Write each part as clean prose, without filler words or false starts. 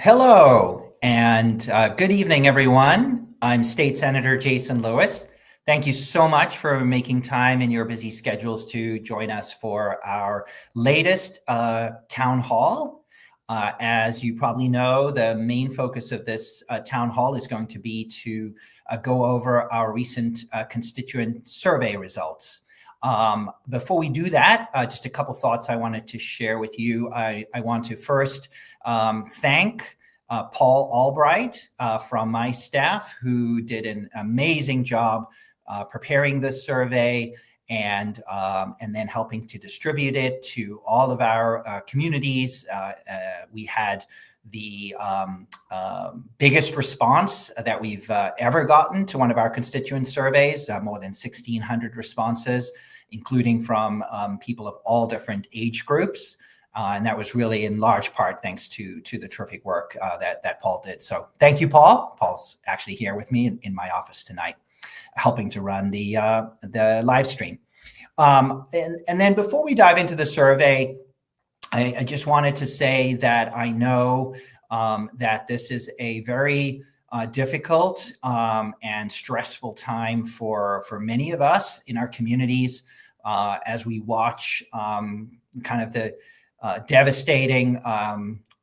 Hello and good evening, everyone. I'm State Senator Jason Lewis. Thank you so much for making time in your busy schedules to join us for our latest town hall. As you probably know, the main focus of this town hall is going to be to go over our recent constituent survey results. Before we do that, just a couple thoughts I wanted to share with you. I want to first thank Paul Albright from my staff, who did an amazing job preparing this survey and then helping to distribute it to all of our communities. We had the biggest response that we've ever gotten to one of our constituent surveys, more than 1,600 responses, including from people of all different age groups. And that was really in large part thanks to the terrific work that Paul did. So thank you, Paul. Paul's actually here with me in my office tonight, helping to run the live stream. And then before we dive into the survey, I just wanted to say that I know that this is a very difficult and stressful time for many of us in our communities as we watch kind of the devastating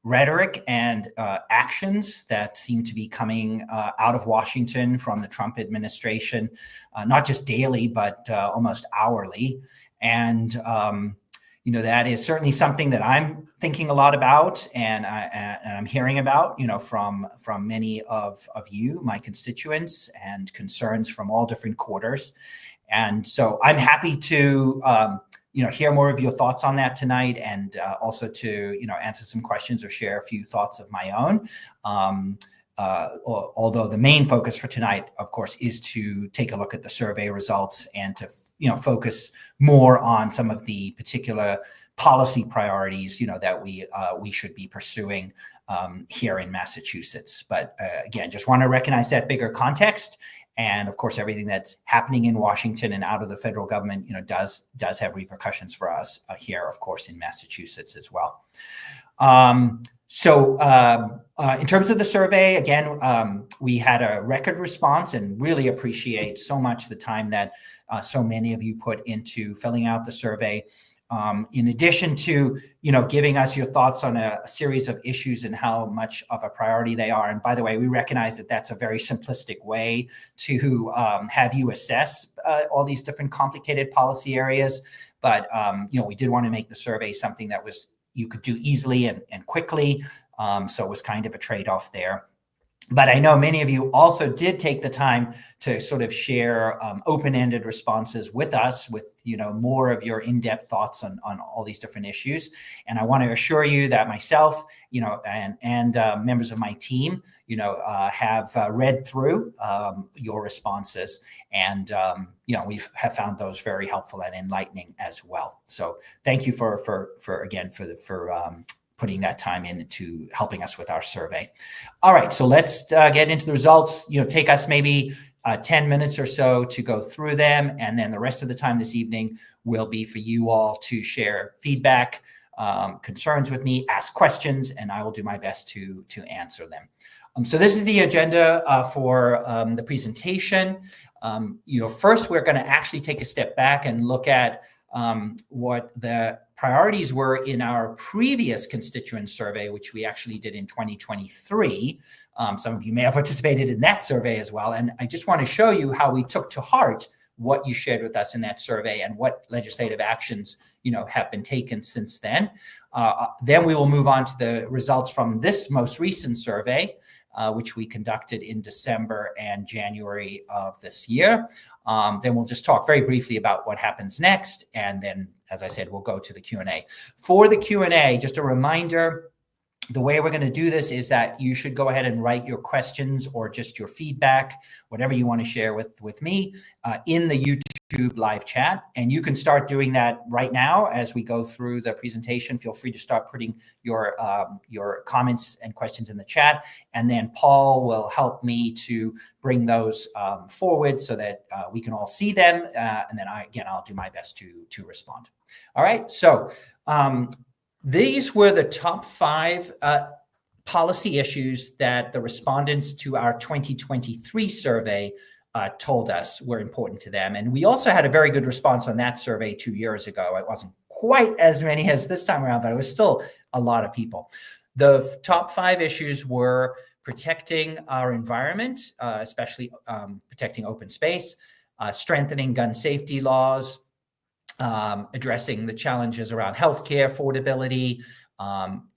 rhetoric and actions that seem to be coming out of Washington from the Trump administration, not just daily, but almost hourly. And that is certainly something that I'm thinking a lot about, and I'm hearing about, from many of you, my constituents, and concerns from all different quarters. And so I'm happy to, hear more of your thoughts on that tonight, and also to, answer some questions or share a few thoughts of my own. Although the main focus for tonight, of course, is to take a look at the survey results and to focus more on some of the particular policy priorities, that we should be pursuing here in Massachusetts. But again, just want to recognize that bigger context. And of course, everything that's happening in Washington and out of the federal government, does have repercussions for us here, of course, in Massachusetts as well. So in terms of the survey, again, we had a record response, and really appreciate so much the time that so many of you put into filling out the survey. In addition to, giving us your thoughts on a series of issues and how much of a priority they are. And by the way, we recognize that that's a very simplistic way to have you assess all these different complicated policy areas. But, we did want to make the survey something that you could do easily and quickly. So it was kind of a trade-off there. But I know many of you also did take the time to sort of share open-ended responses with us, with more of your in-depth thoughts on all these different issues. And I want to assure you that myself, and members of my team, have read through your responses, and we have found those very helpful and enlightening as well. So thank you for putting that time into helping us with our survey. All right, so let's get into the results. Take us maybe 10 minutes or so to go through them, and then the rest of the time this evening will be for you all to share feedback, concerns with me, ask questions, and I will do my best to answer them. So this is the agenda for the presentation. First, we're going to actually take a step back and look at what the priorities were in our previous constituent survey, which we actually did in 2023. Some of you may have participated in that survey as well. And I just want to show you how we took to heart what you shared with us in that survey and what legislative actions, have been taken since then. Then we will move on to the results from this most recent survey, which we conducted in December and January of this year. Then we'll just talk very briefly about what happens next. And then, as I said, we'll go to the Q&A. For the Q&A, just a reminder, the way we're going to do this is that you should go ahead and write your questions or just your feedback, whatever you want to share with me, in the YouTube live chat. And you can start doing that right now as we go through the presentation. Feel free to start putting your comments and questions in the chat. And then Paul will help me to bring those forward so that we can all see them. And then I'll do my best to respond. All right. So these were the top 5 policy issues that the respondents to our 2023 survey told us were important to them. And we also had a very good response on that survey 2 years ago. It wasn't quite as many as this time around, but it was still a lot of people. The top 5 issues were protecting our environment, especially protecting open space, strengthening gun safety laws, addressing the challenges around healthcare affordability,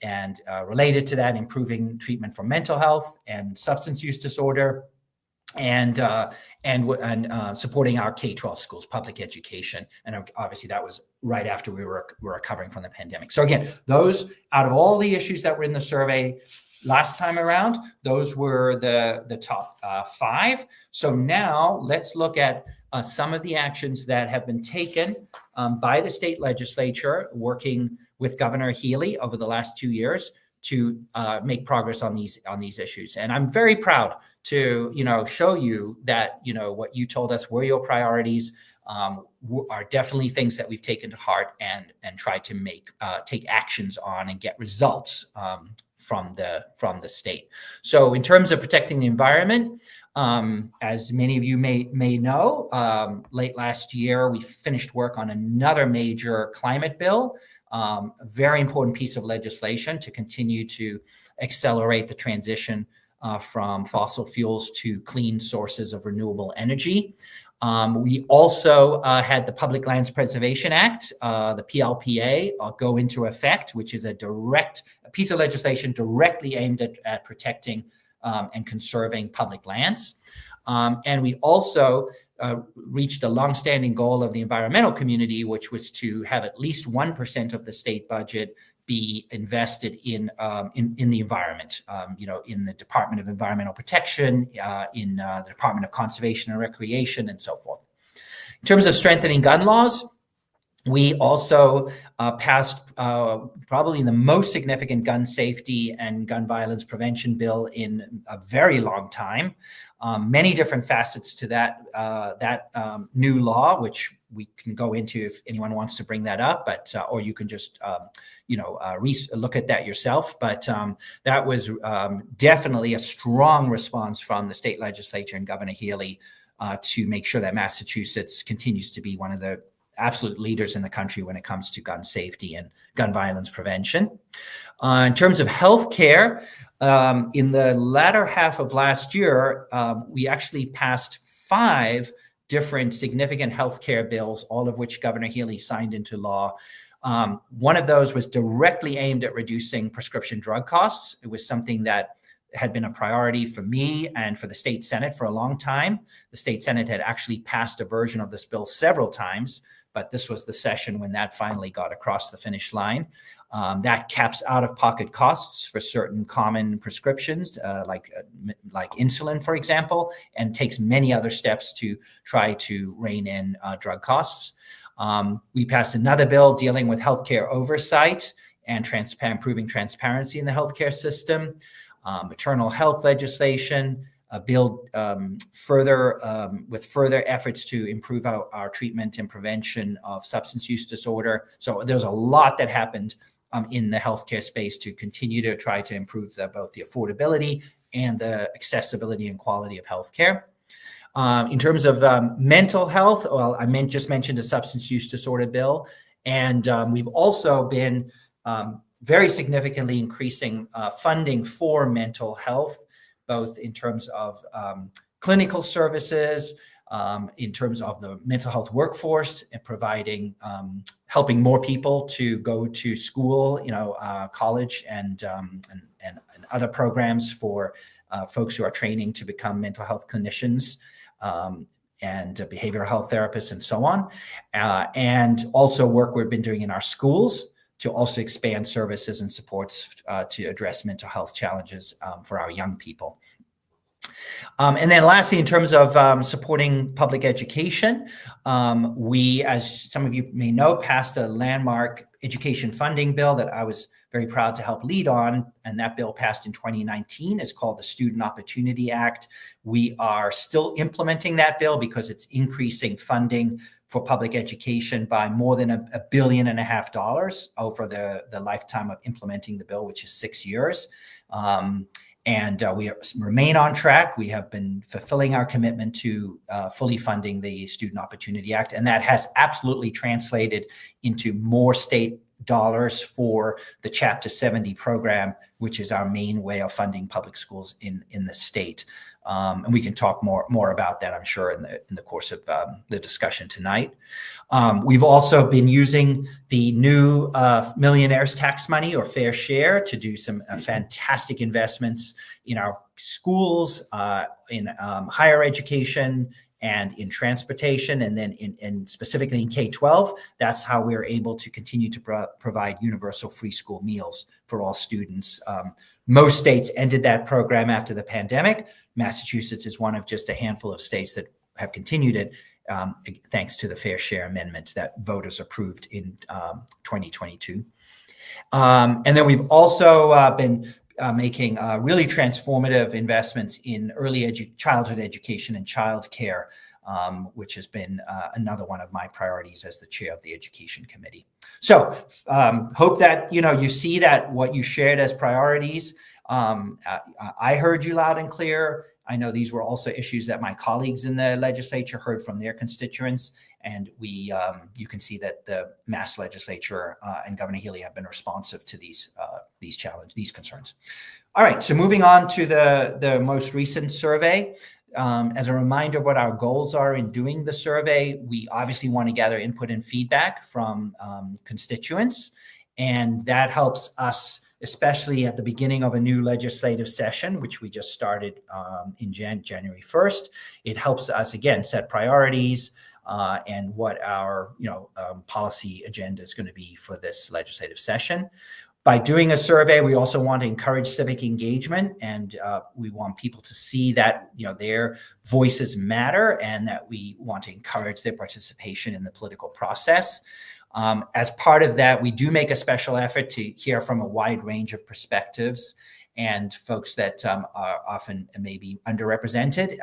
and related to that, improving treatment for mental health and substance use disorder, and supporting our K-12 schools, public education. And obviously that was right after we were recovering from the pandemic. So again, those, out of all the issues that were in the survey last time around, those were the top 5. So now let's look at some of the actions that have been taken by the state legislature, working with Governor Healy over the last 2 years to make progress on these issues. And I'm very proud to show you that what you told us were your priorities are definitely things that we've taken to heart and try to take actions on and get results from the state. So in terms of protecting the environment, as many of you may know, late last year we finished work on another major climate bill, a very important piece of legislation to continue to accelerate the transition from fossil fuels to clean sources of renewable energy. We also had the Public Lands Preservation Act, the PLPA, go into effect, which is a piece of legislation directly aimed at protecting and conserving public lands. And we also reached a longstanding goal of the environmental community, which was to have at least 1% of the state budget be invested in the environment, in the Department of Environmental Protection, in the Department of Conservation and Recreation, and so forth. In terms of strengthening gun laws, we also passed probably the most significant gun safety and gun violence prevention bill in a very long time. Many different facets to that new law, which we can go into if anyone wants to bring that up, but or you can just look at that yourself. But that was definitely a strong response from the state legislature and Governor Healy to make sure that Massachusetts continues to be one of the absolute leaders in the country when it comes to gun safety and gun violence prevention. In terms of healthcare, in the latter half of last year, we actually passed 5 different significant healthcare bills, all of which Governor Healy signed into law. One of those was directly aimed at reducing prescription drug costs. It was something that had been a priority for me and for the state Senate for a long time. The state Senate had actually passed a version of this bill several times, but this was the session when that finally got across the finish line. That caps out-of-pocket costs for certain common prescriptions, like insulin, for example, and takes many other steps to try to rein in drug costs. We passed another bill dealing with healthcare oversight and improving transparency in the healthcare system, maternal health legislation, a bill with further efforts to improve our treatment and prevention of substance use disorder. So there's a lot that happened in the healthcare space to continue to try to improve both the affordability and the accessibility and quality of healthcare. In terms of mental health, well, I just mentioned a substance use disorder bill, and we've also been very significantly increasing funding for mental health, both in terms of clinical services, in terms of the mental health workforce, and providing, helping more people to go to school, college, and other programs for folks who are training to become mental health clinicians, and behavioral health therapists, and so on. And also work we've been doing in our schools to also expand services and supports to address mental health challenges for our young people. And then lastly, in terms of supporting public education, we, as some of you may know, passed a landmark education funding bill that I was very proud to help lead on, and that bill passed in 2019. It's called the Student Opportunity Act. We are still implementing that bill because it's increasing funding for public education by more than $1.5 billion over the lifetime of implementing the bill, which is 6 years. And we remain on track. We have been fulfilling our commitment to fully funding the Student Opportunity Act, and that has absolutely translated into more state dollars for the Chapter 70 program, which is our main way of funding public schools in the state. And we can talk more about that, I'm sure, in the course of the discussion tonight. We've also been using the new millionaires tax money, or fair share, to do some fantastic investments in our schools, in higher education, and in transportation, and then in specifically in K-12. That's how we're able to continue to provide universal free school meals for all students. Most states ended that program after the pandemic. Massachusetts is one of just a handful of states that have continued it, thanks to the Fair Share Amendment that voters approved in 2022. And then we've also been making really transformative investments in early childhood education and childcare, which has been another one of my priorities as the chair of the Education Committee. So hope that you see that what you shared as priorities. I heard you loud and clear. I know these were also issues that my colleagues in the legislature heard from their constituents, and you can see that the Mass Legislature and Governor Healy have been responsive to these concerns. All right, so moving on to the most recent survey. As a reminder of what our goals are in doing the survey, we obviously want to gather input and feedback from constituents, and that helps us, especially at the beginning of a new legislative session, which we just started in January 1st. It helps us, again, set priorities and what our policy agenda is going to be for this legislative session. By doing a survey, we also want to encourage civic engagement, and we want people to see that their voices matter, and that we want to encourage their participation in the political process. As part of that, we do make a special effort to hear from a wide range of perspectives and folks that are often maybe underrepresented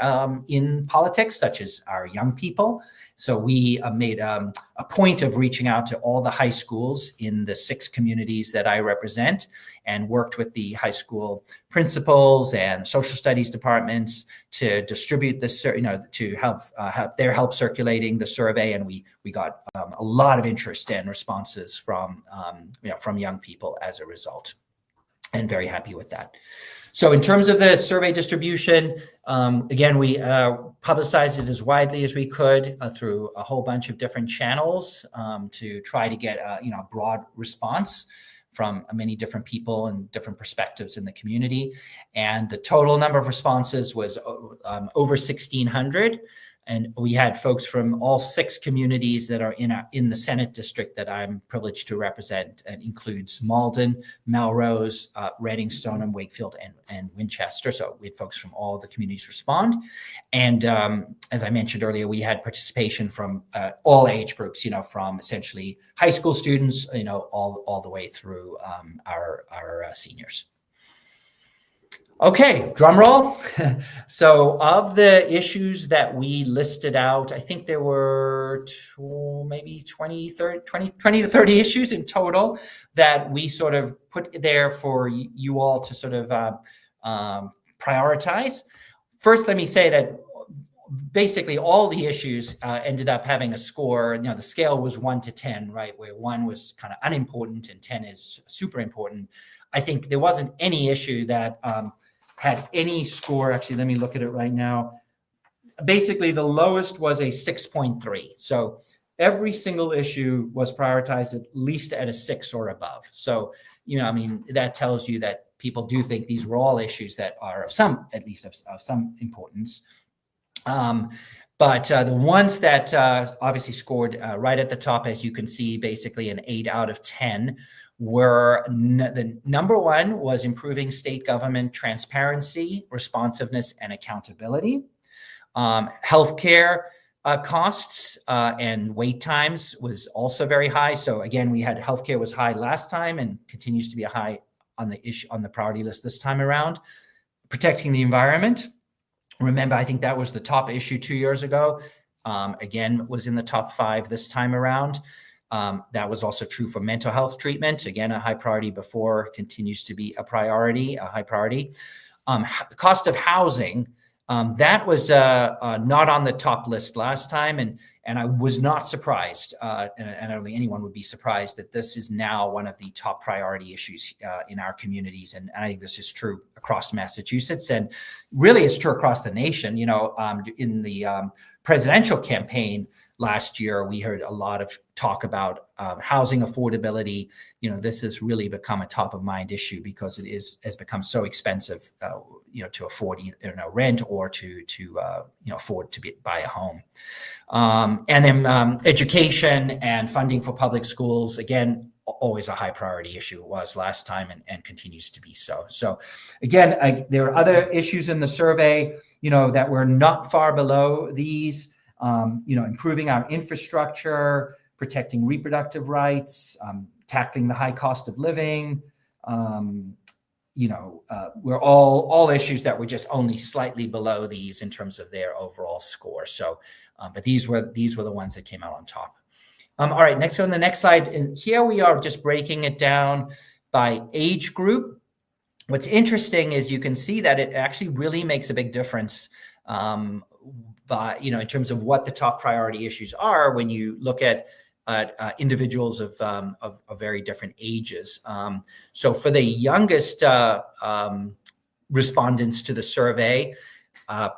in politics, such as our young people. So we made a point of reaching out to all the high schools in the 6 communities that I represent, and worked with the high school principals and social studies departments to distribute this, to help their help circulating the survey. And we got a lot of interest and responses from young people as a result, and very happy with that. So in terms of the survey distribution, again, we publicized it as widely as we could through a whole bunch of different channels to try to get a broad response from many different people and different perspectives in the community. And the total number of responses was over 1,600. And we had folks from all 6 communities that are in the Senate district that I'm privileged to represent. It includes Malden, Melrose, Reading, Stoneham, Wakefield, and Winchester. So we had folks from all the communities respond. And as I mentioned earlier, we had participation from all age groups, from essentially high school students, all the way through our seniors. Okay, drum roll. So of the issues that we listed out, I think there were maybe 20 to 30 issues in total that we sort of put there for you all to sort of prioritize. First, let me say that basically all the issues ended up having a score. The scale was 1 to 10, right? Where 1 was kind of unimportant and 10 is super important. I think there wasn't any issue that had any score. Actually, let me look at it right now. Basically, the lowest was a 6.3. So every single issue was prioritized at least at a 6 or above. So, that tells you that people do think these were all issues that are of some, at least of some importance. But the ones that obviously scored right at the top, as you can see, basically an 8 out of 10, were the number 1 was improving state government transparency, responsiveness, and accountability. Healthcare costs and wait times was also very high. So again, we had healthcare was high last time and continues to be a high on the priority list this time around. Protecting the environment. Remember, I think that was the top issue 2 years ago. again, was in the top 5 this time around. That was also true for mental health treatment. Again, a high priority before, continues to be a high priority. The cost of housing, that was not on the top list last time, and I was not surprised, and I don't think anyone would be surprised that this is now one of the top priority issues in our communities, and I think this is true across Massachusetts, and really it's true across the nation. In the presidential campaign last year, we heard a lot of talk about housing affordability. This has really become a top of mind issue because it has become so expensive, to afford rent or to afford to buy a home. And then education and funding for public schools, again, always a high priority issue. It was last time and continues to be so. So again, there are other issues in the survey, that were not far below these. Improving our infrastructure, protecting reproductive rights, tackling the high cost of living, were all issues that were just only slightly below these in terms of their overall score. So, but these were the ones that came out on top. All right, next on the next slide, and here we are just breaking it down by age group. What's interesting is you can see that it actually really makes a big difference. In terms of what the top priority issues are when you look at individuals of very different ages. So for the youngest respondents to the survey,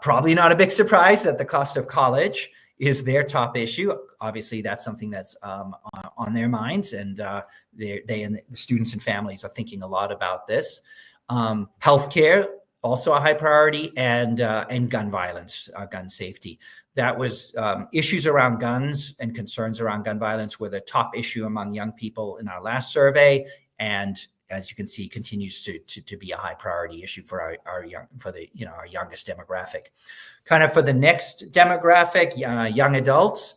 probably not a big surprise that the cost of college is their top issue. Obviously, that's something that's on their minds, and they and the students and families are thinking a lot about this. Healthcare, also a high priority, and gun violence, gun safety. That was issues around guns and concerns around gun violence were the top issue among young people in our last survey, and as you can see, continues to be a high priority issue for our youngest demographic. Kind of for the next demographic, young adults.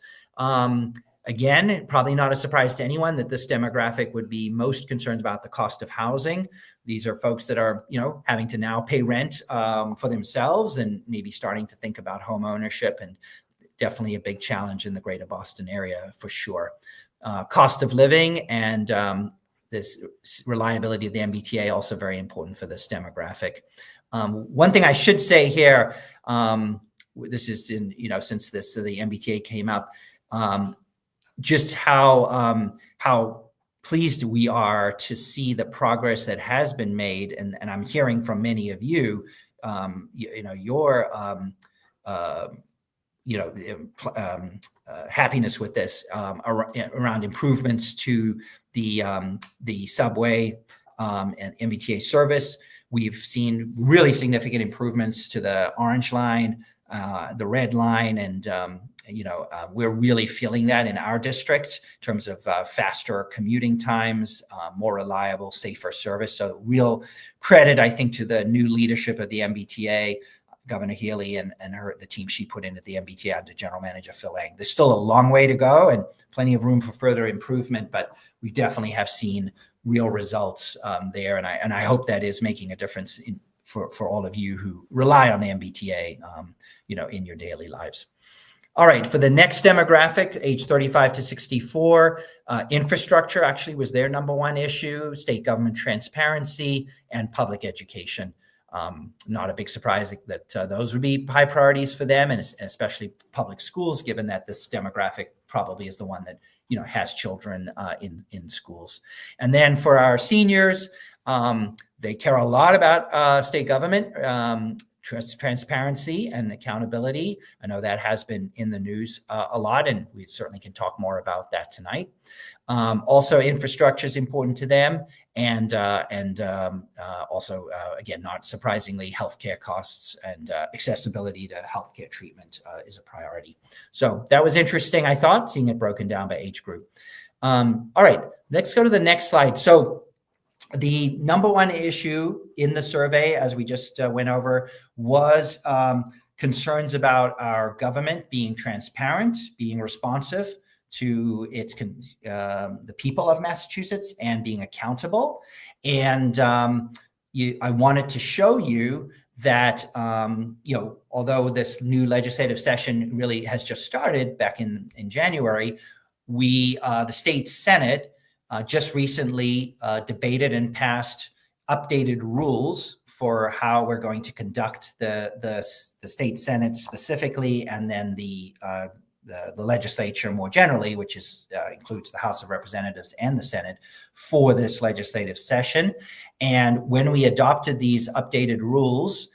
Again, probably not a surprise to anyone that this demographic would be most concerned about the cost of housing. These are folks that are, having to now pay rent for themselves and maybe starting to think about home ownership, and definitely a big challenge in the greater Boston area for sure. Cost of living and this reliability of the MBTA also very important for this demographic. One thing I should say here, this is since the MBTA came up, just how pleased we are to see the progress that has been made, and I'm hearing from many of you, your happiness with this around improvements to the subway and MBTA service. We've seen really significant improvements to the Orange Line, the Red Line, and we're really feeling that in our district in terms of faster commuting times, more reliable, safer service. So real credit, I think, to the new leadership of the MBTA, Governor Healy and the team she put in at the MBTA under General Manager Phil Lang. There's still a long way to go and plenty of room for further improvement, but we definitely have seen real results there. And I hope that is making a difference for all of you who rely on the MBTA, in your daily lives. All right, for the next demographic, age 35 to 64, infrastructure actually was their number one issue, state government transparency, and public education. Not a big surprise that those would be high priorities for them, and especially public schools, given that this demographic probably is the one that has children in schools. And then for our seniors, they care a lot about state government transparency and accountability. I know that has been in the news a lot, and we certainly can talk more about that tonight. Also, infrastructure is important to them, and also, again, not surprisingly, healthcare costs and accessibility to healthcare treatment is a priority. So that was interesting, I thought, seeing it broken down by age group. All right, let's go to the next slide. So the number one issue in the survey, as we just went over, was concerns about our government being transparent, being responsive to the people of Massachusetts, and being accountable. And I wanted to show you that, although this new legislative session really has just started back in January, the state Senate just recently debated and passed updated rules for how we're going to conduct the state Senate specifically, and then the legislature more generally, which includes the House of Representatives and the Senate, for this legislative session. And when we adopted these updated rules,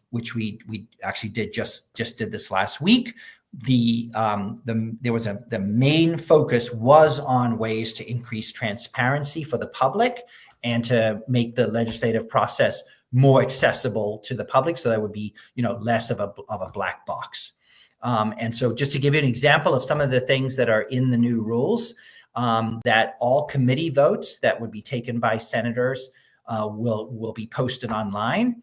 which we actually just did this last week, the main focus was on ways to increase transparency for the public and to make the legislative process more accessible to the public, so that would be less of a black box. And so just to give you an example of some of the things that are in the new rules, that all committee votes that would be taken by senators will be posted online.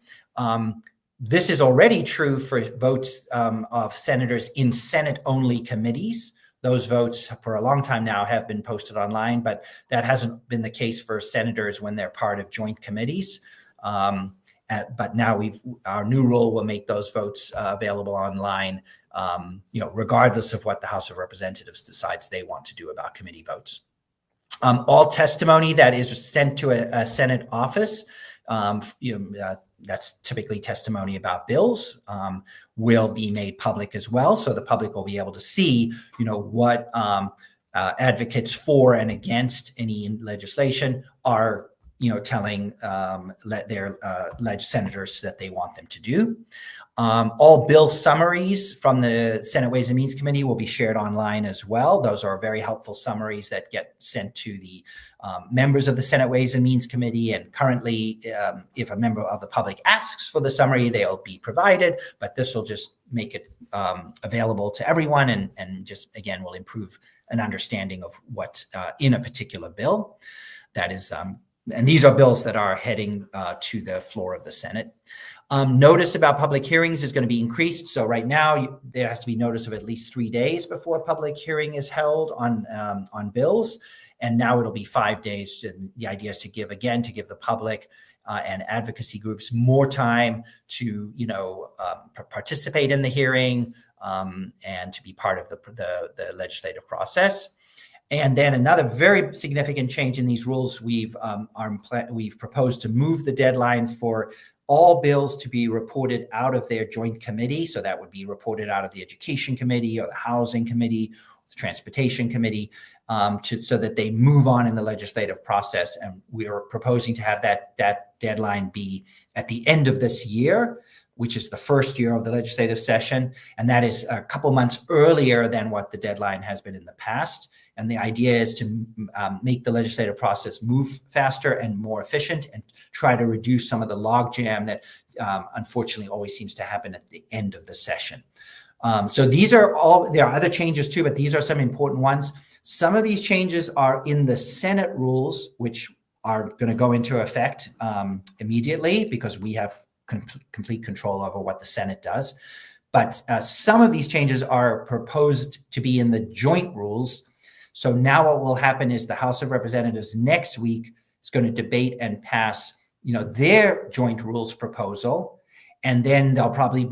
This is already true for votes of senators in Senate-only committees. Those votes for a long time now have been posted online, but that hasn't been the case for senators when they're part of joint committees. But now our new rule will make those votes available online, regardless of what the House of Representatives decides they want to do about committee votes. All testimony that is sent to a Senate office, that's typically testimony about bills, will be made public as well. So the public will be able to see, what advocates for and against any legislation are, telling their senators that they want them to do. All bill summaries from the Senate Ways and Means Committee will be shared online as well. Those are very helpful summaries that get sent to the members of the Senate Ways and Means Committee. And currently, if a member of the public asks for the summary, they'll be provided, but this will just make it available to everyone and just, again, will improve an understanding of what's in a particular bill. That is, and these are bills that are heading to the floor of the Senate. Notice about public hearings is going to be increased. So right now, there has to be notice of at least 3 days before a public hearing is held on bills. And now it'll be 5 days. The idea is to give the public and advocacy groups more time to, participate in the hearing and to be part of the legislative process. And then another very significant change in these rules, we've proposed to move the deadline for all bills to be reported out of their joint committee. So that would be reported out of the Education Committee or the Housing Committee, the Transportation Committee, so that they move on in the legislative process. And we are proposing to have that deadline be at the end of this year, which is the first year of the legislative session. And that is a couple months earlier than what the deadline has been in the past. And the idea is to make the legislative process move faster and more efficient and try to reduce some of the logjam that unfortunately always seems to happen at the end of the session. So there are other changes too, but these are some important ones. Some of these changes are in the Senate rules, which are going to go into effect immediately because we have complete control over what the Senate does. But some of these changes are proposed to be in the joint rules. So now what will happen is the House of Representatives next week is going to debate and pass, their joint rules proposal, and then they'll probably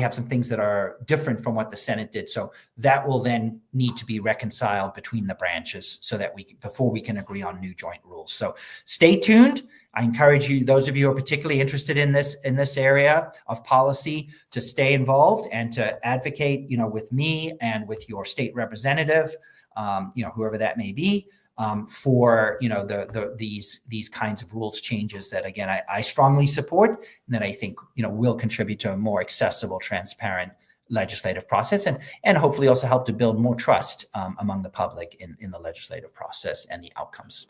have some things that are different from what the Senate did. So that will then need to be reconciled between the branches so that before we can agree on new joint rules. So stay tuned. I encourage you, those of you who are particularly interested in this area of policy, to stay involved and to advocate, with me and with your state representative, whoever that may be, for these kinds of rules changes that, again, I strongly support and that I think will contribute to a more accessible, transparent legislative process and hopefully also help to build more trust among the public in the legislative process and the outcomes.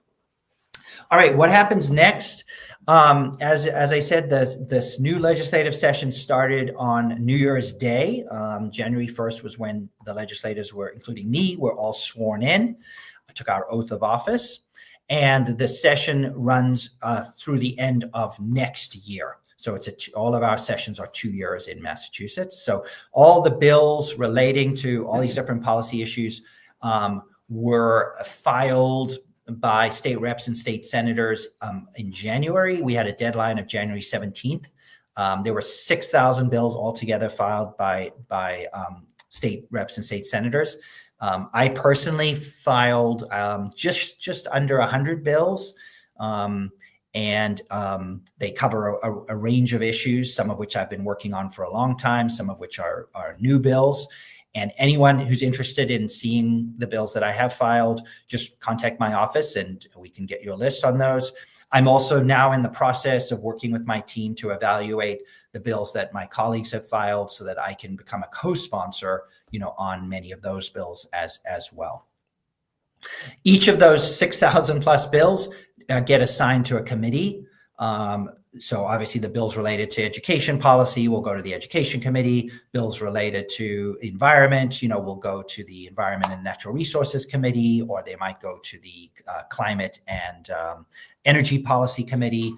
All right, what happens next? As I said, this new legislative session started on New Year's Day. January 1st was when the legislators including me, were all sworn in. I took our oath of office, and the session runs through the end of next year. So all of our sessions are 2 years in Massachusetts. So all the bills relating to all these different policy issues were filed by state reps and state senators in January. We had a deadline of January 17th There were 6,000 bills altogether filed by state reps and state senators. I personally filed just under 100 bills, and they cover a range of issues, some of which I've been working on for a long time, some of which are new bills. And anyone who's interested in seeing the bills that I have filed, just contact my office and we can get you a list on those. I'm also now in the process of working with my team to evaluate the bills that my colleagues have filed so that I can become a co-sponsor, on many of those bills as well. Each of those 6,000 plus bills get assigned to a committee. So obviously the bills related to education policy will go to the education committee. Bills related to environment, will go to the environment and natural resources committee, or they might go to the climate and energy policy committee,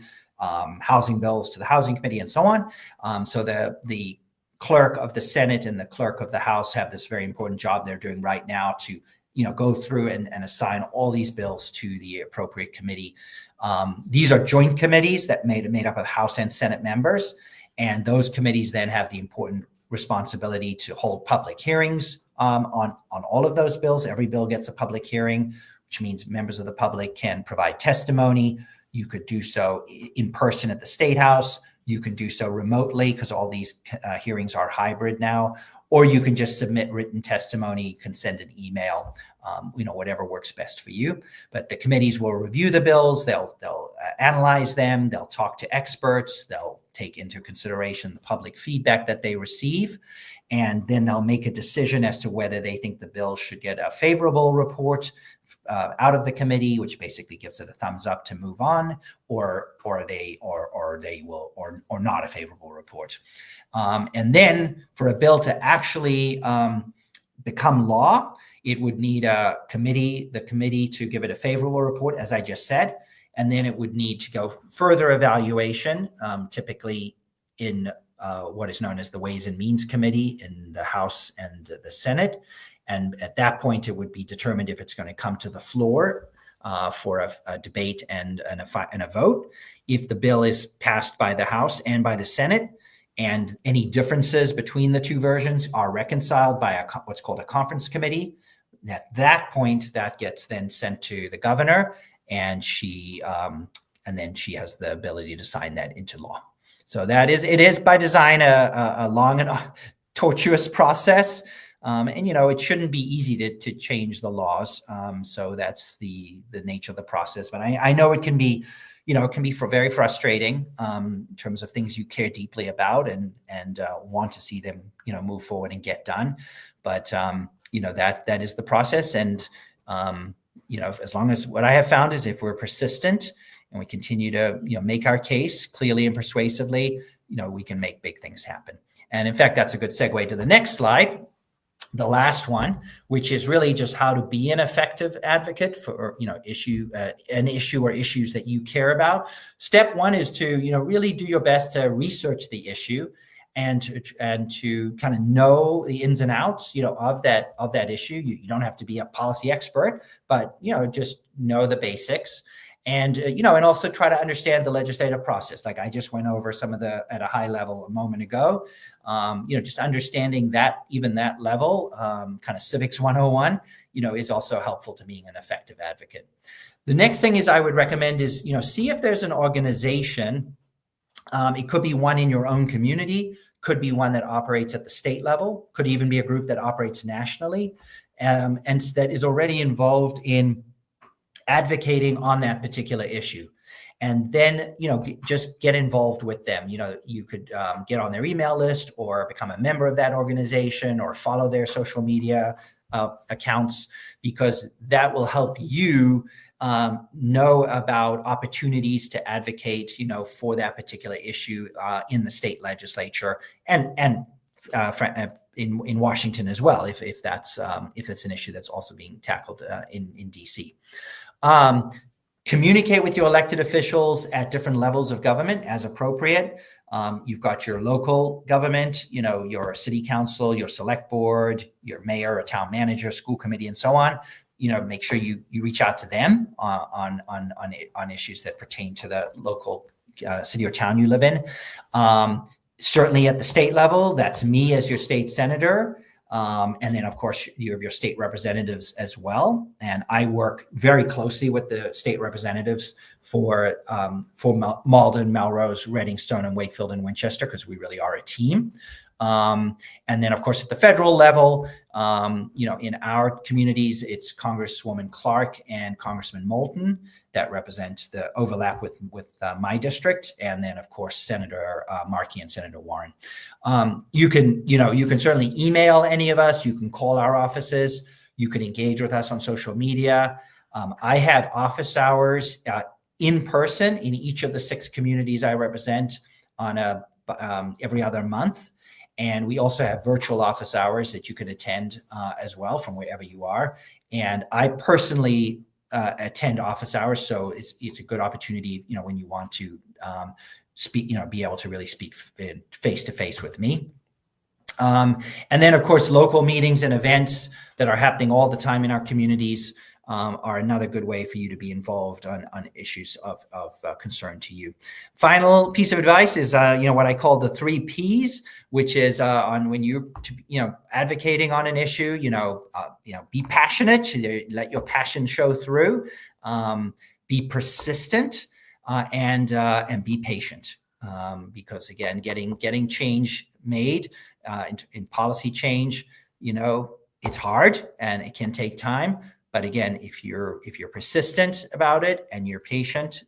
housing bills to the housing committee, and so on. So the clerk of the Senate and the clerk of the House have this very important job they're doing right now to go through and assign all these bills to the appropriate committee. These are joint committees that made up of House and Senate members, and those committees then have the important responsibility to hold public hearings on all of those bills. Every bill gets a public hearing, which means members of the public can provide testimony. You could do so in person at the State House. You can do so remotely because all these hearings are hybrid now, or you can just submit written testimony. You can send an email, whatever works best for you. But the committees will review the bills. They'll analyze them. They'll talk to experts. They'll take into consideration the public feedback that they receive. And then they'll make a decision as to whether they think the bill should get a favorable report out of the committee, which basically gives it a thumbs up to move on, or not a favorable report. And then for a bill to actually become law, it would need the committee to give it a favorable report, as I just said, and then it would need to go further evaluation, typically in what is known as the Ways and Means Committee in the House and the Senate. And at that point, it would be determined if it's going to come to the floor for a debate and a vote. If the bill is passed by the House and by the Senate, and any differences between the two versions are reconciled by what's called a conference committee, at that point, that gets then sent to the governor, and then she has the ability to sign that into law. So it is by design a long and tortuous process. And it shouldn't be easy to change the laws. So that's the nature of the process. But I know it can be, very frustrating in terms of things you care deeply about and want to see them, move forward and get done. But that is the process. And as long as what I have found is if we're persistent and we continue to make our case clearly and persuasively, we can make big things happen. And in fact, that's a good segue to the next slide. The last one, which is really just how to be an effective advocate for, an issue or issues that you care about. Step one is to, really do your best to research the issue and to kind of know the ins and outs, of that issue. You don't have to be a policy expert, but, just know the basics. And, and also try to understand the legislative process. Like I just went over some of at a high level a moment ago, just understanding even that level, kind of civics 101, is also helpful to being an effective advocate. The next thing I would recommend is, see if there's an organization. It could be one in your own community, could be one that operates at the state level, could even be a group that operates nationally, and that is already involved in advocating on that particular issue. And then, just get involved with them. You could get on their email list or become a member of that organization or follow their social media accounts, because that will help you know about opportunities to advocate, for that particular issue in the state legislature and in Washington as well, if it's an issue that's also being tackled in DC. Communicate with your elected officials at different levels of government as appropriate. You've got your local government, your city council, your select board, your mayor, a town manager, school committee, and so on. Make sure you reach out to them on issues that pertain to the local city or town you live in. Certainly at the state level, that's me as your state senator. And then, of course, you have your state representatives as well. And I work very closely with the state representatives for Malden, Melrose, Reading, Stoneham, Wakefield, and Winchester, because we really are a team. And then, of course, at the federal level, in our communities, it's Congresswoman Clark and Congressman Moulton that represent the overlap with my district, and then, of course, Senator Markey and Senator Warren. You can certainly email any of us. You can call our offices. You can engage with us on social media. I have office hours in person in each of the 6 communities I represent on every other month. And we also have virtual office hours that you can attend as well from wherever you are. And I personally attend office hours, so it's a good opportunity, when you want to speak, be able to really speak face to face with me. And then, of course, local meetings and events that are happening all the time in our communities are another good way for you to be involved on issues of concern to you. Final piece of advice is, what I call the 3 Ps, which is on when you're, advocating on an issue, be passionate, let your passion show through, be persistent, and be patient. Because again, getting change made in policy change, it's hard and it can take time. But again, if you're persistent about it and you're patient,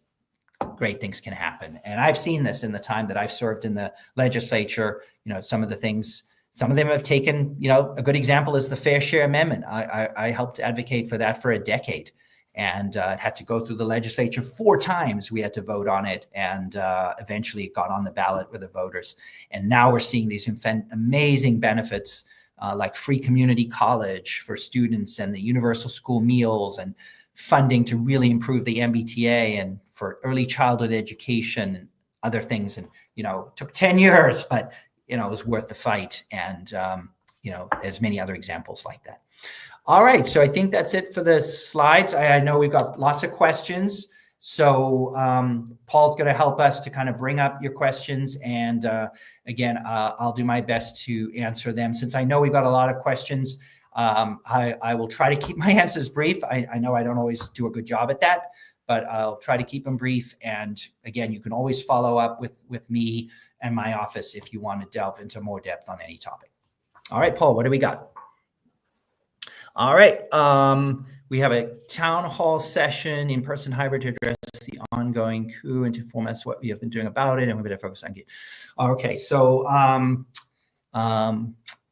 great things can happen. And I've seen this in the time that I've served in the legislature. Some of them have taken, a good example is the Fair Share Amendment. I helped advocate for that for a decade, and it had to go through the legislature 4 times. We had to vote on it, and eventually it got on the ballot with the voters. And now we're seeing these amazing benefits, like free community college for students and the universal school meals and funding to really improve the MBTA and for early childhood education and other things. And, it took 10 years, but, it was worth the fight. And, there's many other examples like that. All right. So I think that's it for the slides. I know we've got lots of questions. So Paul's going to help us to kind of bring up your questions. And again, I'll do my best to answer them. Since I know we've got a lot of questions, I will try to keep my answers brief. I know I don't always do a good job at that, but I'll try to keep them brief. And again, you can always follow up with me and my office if you want to delve into more depth on any topic. All right, Paul, what do we got? All right. We have a town hall session, in-person hybrid, to address the ongoing coup and to inform us what we have been doing about it, and we're going to focus on. Okay, so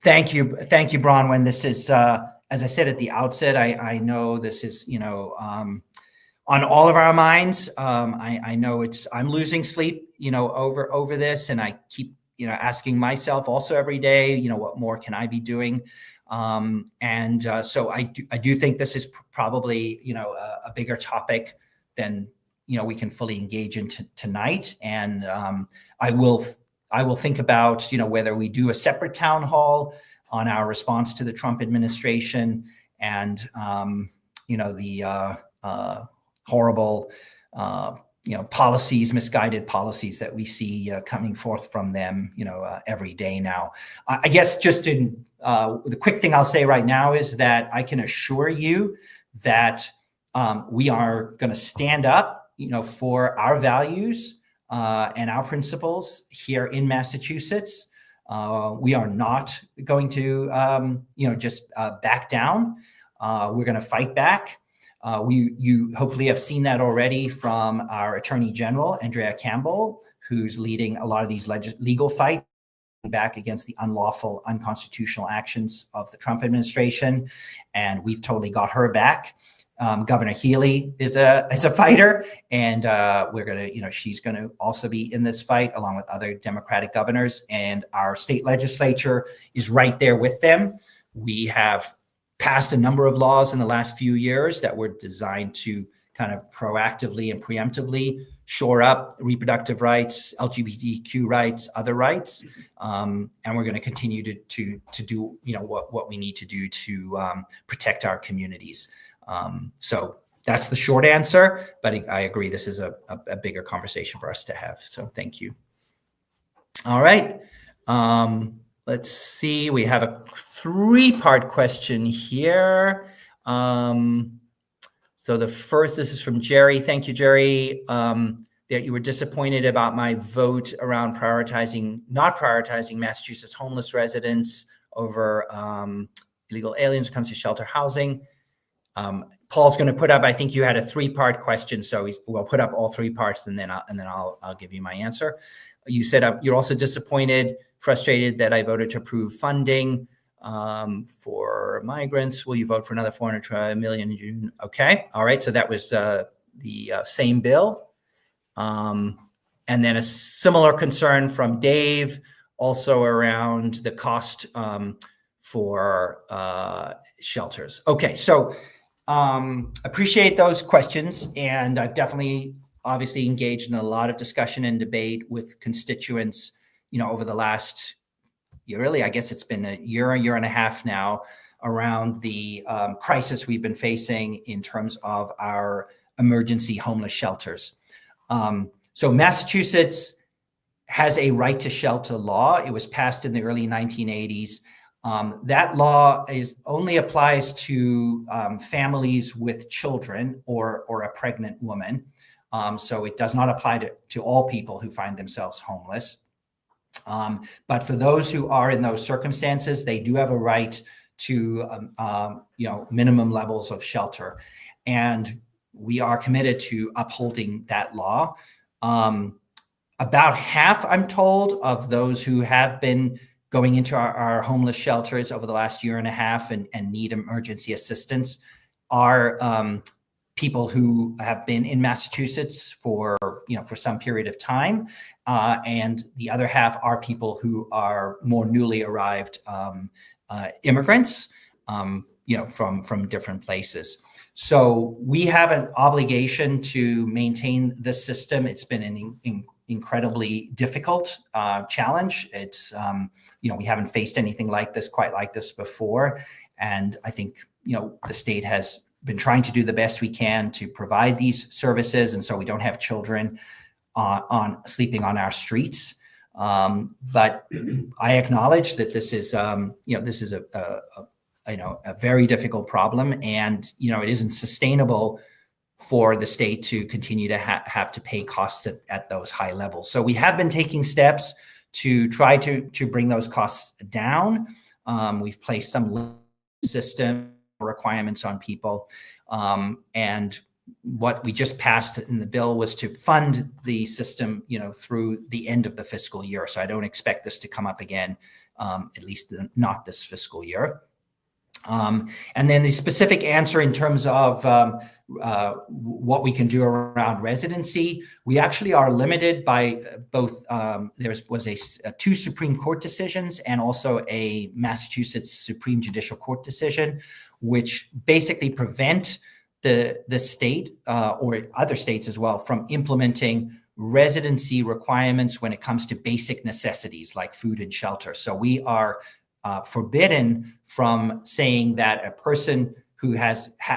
thank you, Bronwyn. This is, as I said at the outset, I know this is, on all of our minds. I know I'm losing sleep, over this, and I keep, asking myself also every day, what more can I be doing? So I do think this is probably, a bigger topic than, we can fully engage in tonight. And I will think about, whether we do a separate town hall on our response to the Trump administration and, the horrible, policies, misguided policies that we see coming forth from them, every day now. I guess just the quick thing I'll say right now is that I can assure you that we are going to stand up, for our values and our principles here in Massachusetts. We are not going to, just back down. We're going to fight back. You hopefully have seen that already from our Attorney General, Andrea Campbell, who's leading a lot of these legal fights back against the unlawful, unconstitutional actions of the Trump administration. And we've totally got her back. Governor Healy is a fighter, and we're going to, she's going to also be in this fight along with other Democratic governors, and our state legislature is right there with them. We have passed a number of laws in the last few years that were designed to kind of proactively and preemptively shore up reproductive rights, LGBTQ rights, other rights, and we're going to continue to do what we need to do to protect our communities. So that's the short answer, but I agree this is a bigger conversation for us to have. So thank you. All right. Let's see. We have a 3-part question here. So the first, this is from Jerry. Thank you, Jerry. That you were disappointed about my vote around not prioritizing Massachusetts homeless residents over illegal aliens when it comes to shelter housing. Paul's going to put up, I think you had a 3-part question, so we'll put up all 3 parts, and then I'll give you my answer. You said you're also disappointed, frustrated that I voted to approve funding for migrants. Will you vote for another $400 million in June? Okay, all right. So that was the same bill. And then a similar concern from Dave, also around the cost for shelters. Okay, so appreciate those questions, and I've definitely obviously engaged in a lot of discussion and debate with constituents, over the last year, really, I guess it's been a year and a half now, around the crisis we've been facing in terms of our emergency homeless shelters. So Massachusetts has a right to shelter law. It was passed in the early 1980s. That law only applies to families with children or a pregnant woman. So it does not apply to all people who find themselves homeless. But for those who are in those circumstances, they do have a right to minimum levels of shelter. And we are committed to upholding that law. About half, I'm told, of those who have been going into our homeless shelters over the last year and a half and need emergency assistance are people who have been in Massachusetts for some period of time, and the other half are people who are more newly arrived immigrants, from different places. So we have an obligation to maintain the system. It's been an incredibly difficult challenge. It's we haven't faced anything quite like this before, and I think the state has been trying to do the best we can to provide these services, and so we don't have children sleeping on our streets. But I acknowledge that this is a very difficult problem, and it isn't sustainable for the state to continue to have to pay costs at those high levels. So we have been taking steps to try to bring those costs down. We've placed some system requirements on people, and what we just passed in the bill was to fund the system, through the end of the fiscal year. So I don't expect this to come up again, at least not this fiscal year. And then the specific answer in terms of what we can do around residency, we actually are limited by both. There was 2 Supreme Court decisions and also a Massachusetts Supreme Judicial Court decision, which basically prevent the state or other states as well from implementing residency requirements when it comes to basic necessities like food and shelter. So we are forbidden from saying that a person who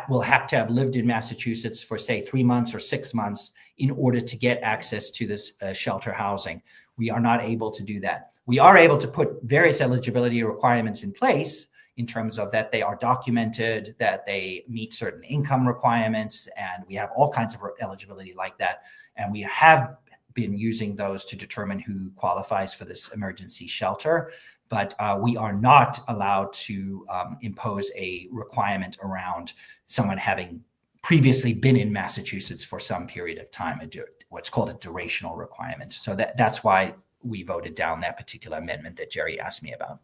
will have to have lived in Massachusetts for, say, 3 months or 6 months in order to get access to this shelter housing. We are not able to do that. We are able to put various eligibility requirements in place in terms of that they are documented, that they meet certain income requirements, and we have all kinds of eligibility like that. And we have been using those to determine who qualifies for this emergency shelter. But we are not allowed to impose a requirement around someone having previously been in Massachusetts for some period of time, what's called a durational requirement. So that's why we voted down that particular amendment that Jerry asked me about.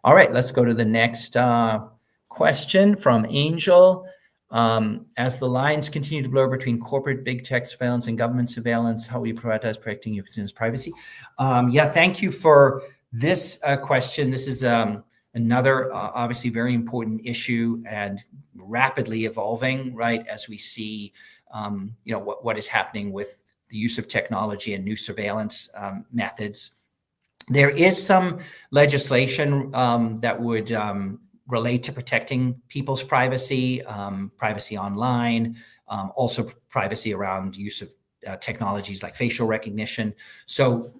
All right, let's go to the next question from Angel. As the lines continue to blur between corporate big tech surveillance and government surveillance, how will you prioritize protecting your consumers' privacy? Thank you for this question. This is another obviously very important issue and rapidly evolving, right? As we see, what is happening with the use of technology and new surveillance methods. There is some legislation that would relate to protecting people's privacy, privacy online, also privacy around use of technologies like facial recognition. So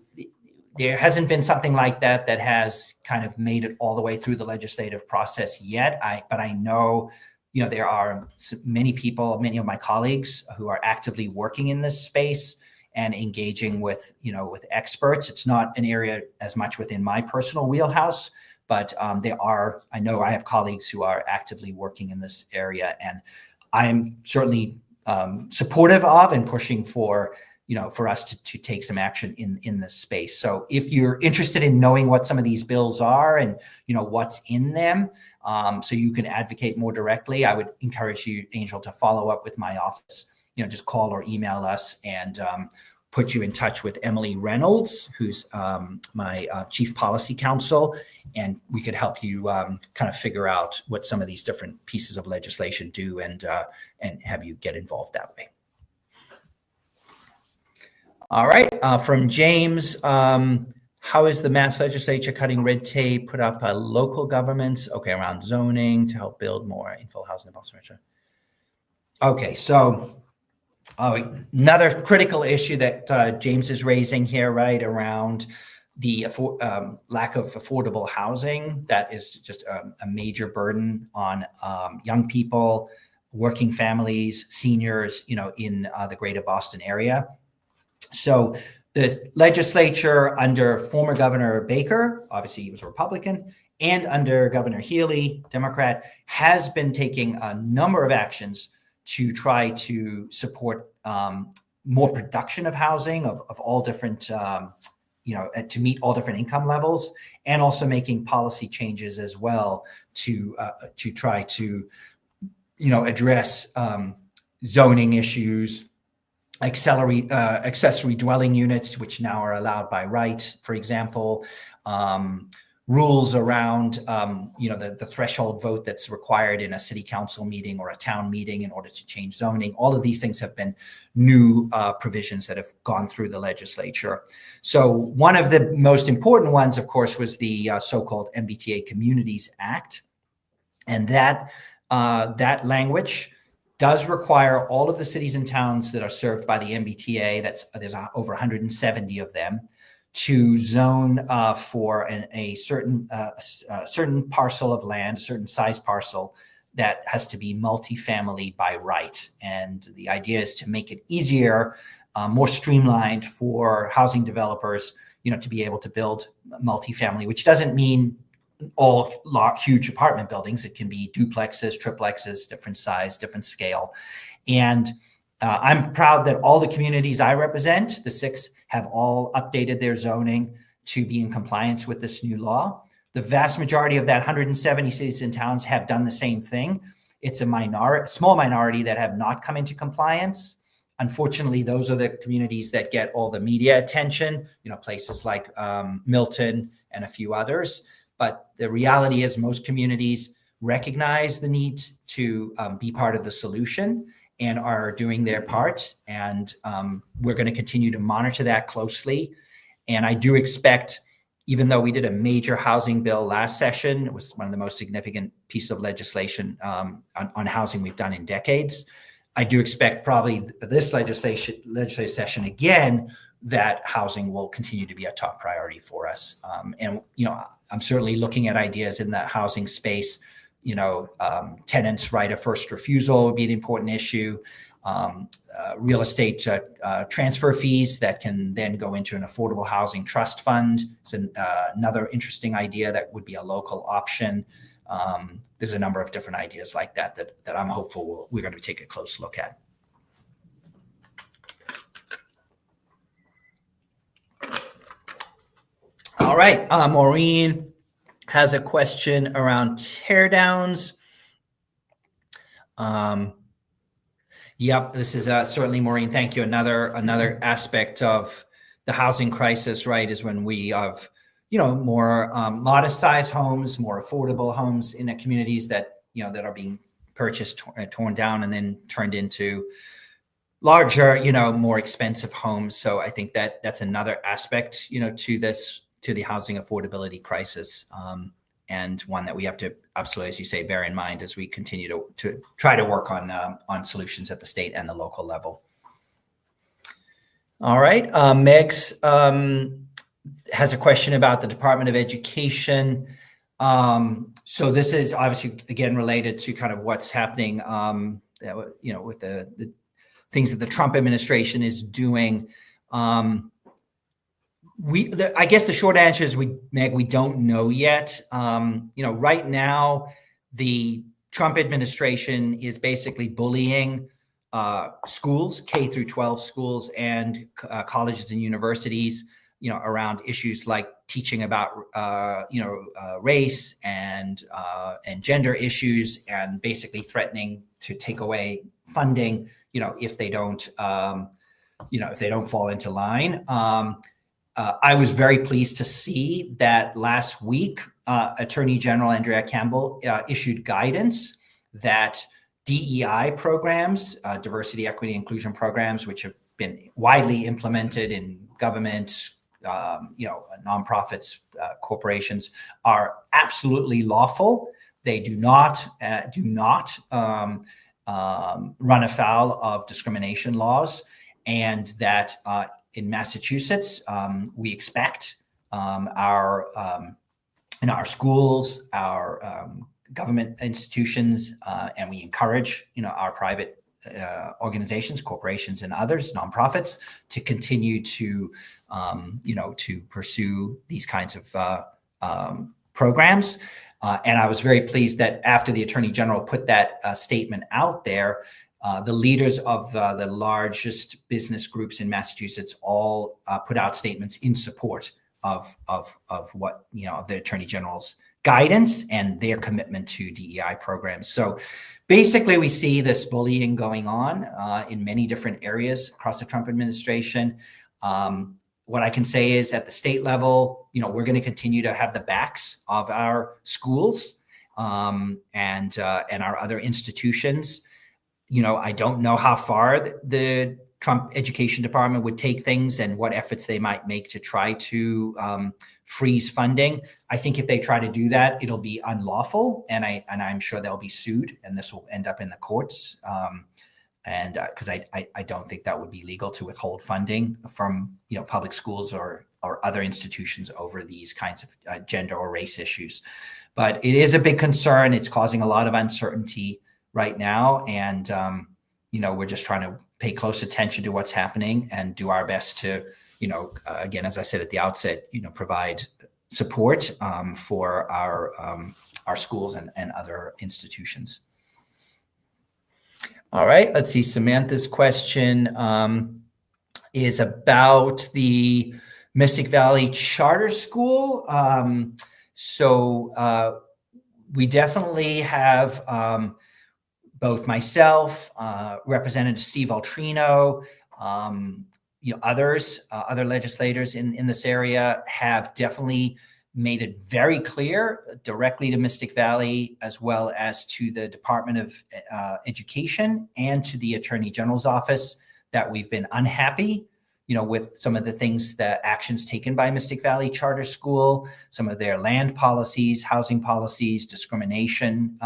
there hasn't been something like that that has kind of made it all the way through the legislative process yet. But I know, there are many people, many of my colleagues who are actively working in this space and engaging with, with experts. It's not an area as much within my personal wheelhouse, but I know I have colleagues who are actively working in this area, and I'm certainly supportive of and pushing for, for us to take some action in this space. So if you're interested in knowing what some of these bills are and, what's in them, so you can advocate more directly, I would encourage you, Angel, to follow up with my office. Just call or email us and put you in touch with Emily Reynolds, who's my Chief Policy Counsel, and we could help you kind of figure out what some of these different pieces of legislation do and have you get involved that way. All right, from James, how is the Mass Legislature cutting red tape, put up local governments, around zoning to help build more infill housing development? Okay, so another critical issue that James is raising here, right, around the lack of affordable housing. That is just a major burden on young people, working families, seniors, in the greater Boston area. So the legislature under former Governor Baker, obviously he was a Republican, and under Governor Healy, Democrat, has been taking a number of actions to try to support more production of housing of all different, to meet all different income levels, and also making policy changes as well to try to, address zoning issues, accessory dwelling units, which now are allowed by right, for example, rules around, the threshold vote that's required in a city council meeting or a town meeting in order to change zoning. All of these things have been new provisions that have gone through the legislature. So one of the most important ones, of course, was the so-called MBTA Communities Act. And that language does require all of the cities and towns that are served by the MBTA, there's over 170 of them, to zone for a certain parcel of land, a certain size parcel that has to be multifamily by right. And the idea is to make it easier, more streamlined for housing developers, to be able to build multifamily, which doesn't mean all huge apartment buildings. It can be duplexes, triplexes, different size, different scale. And I'm proud that all the communities I represent, the 6, have all updated their zoning to be in compliance with this new law. The vast majority of that 170 cities and towns have done the same thing. It's a small minority that have not come into compliance. Unfortunately, those are the communities that get all the media attention, places like Milton and a few others. But the reality is most communities recognize the need to be part of the solution and are doing their part. And we're going to continue to monitor that closely. And I do expect, even though we did a major housing bill last session, it was one of the most significant pieces of legislation on housing we've done in decades. I do expect probably this legislative session again, that housing will continue to be a top priority for us. And, I'm certainly looking at ideas in that housing space. Tenants' right of first refusal would be an important issue. Real estate transfer fees that can then go into an affordable housing trust fund. It's another interesting idea that would be a local option. There's a number of different ideas like that I'm hopeful we're going to take a close look at. All right, Maureen has a question around teardowns. Yep, this is certainly, Maureen, thank you. Another aspect of the housing crisis, right, is when we have, more modest size homes, more affordable homes in the communities that, that are being purchased, torn down, and then turned into larger, more expensive homes. So I think that's another aspect, to the housing affordability crisis. and one that we have to absolutely, as you say, bear in mind as we continue to try to work on solutions at the state and the local level. All right, Megs has a question about the Department of Education. So this is obviously, again, related to kind of what's happening, with the things that the Trump administration is doing. I guess the short answer is we don't know yet. Right now, the Trump administration is basically bullying schools, K through 12 schools, and colleges and universities, around issues like teaching about race and gender issues, and basically threatening to take away funding, if they don't fall into line. I was very pleased to see that last week, Attorney General Andrea Campbell issued guidance that DEI programs, diversity, equity, inclusion programs, which have been widely implemented in government, nonprofits, corporations, are absolutely lawful. They do not run afoul of discrimination laws, and that in Massachusetts, we expect in our schools, our government institutions, and we encourage our private organizations, corporations, and others, nonprofits, to continue to pursue these kinds of programs. And I was very pleased that after the Attorney General put that statement out there, the leaders of the largest business groups in Massachusetts all put out statements in support of what of the Attorney General's guidance and their commitment to DEI programs. So basically, we see this bullying going on in many different areas across the Trump administration. What I can say is, at the state level, we're going to continue to have the backs of our schools and our other institutions. I don't know how far the Trump Education Department would take things and what efforts they might make to try to freeze funding. I think if they try to do that, it'll be unlawful, and I'm sure they'll be sued, and this will end up in the courts. And because I don't think that would be legal to withhold funding from public schools or other institutions over these kinds of gender or race issues. But it is a big concern. It's causing a lot of uncertainty right now, and we're just trying to pay close attention to what's happening and do our best to again, as I said at the outset, provide support for our schools and other institutions. All right, let's see. Samantha's question is about the Mystic Valley Charter School. So we definitely have both myself, Representative Steve Altrino, other legislators in this area have definitely made it very clear directly to Mystic Valley, as well as to the Department of Education and to the Attorney General's office, that we've been unhappy, with some of the things, the actions taken by Mystic Valley Charter School, some of their land policies, housing policies, discrimination.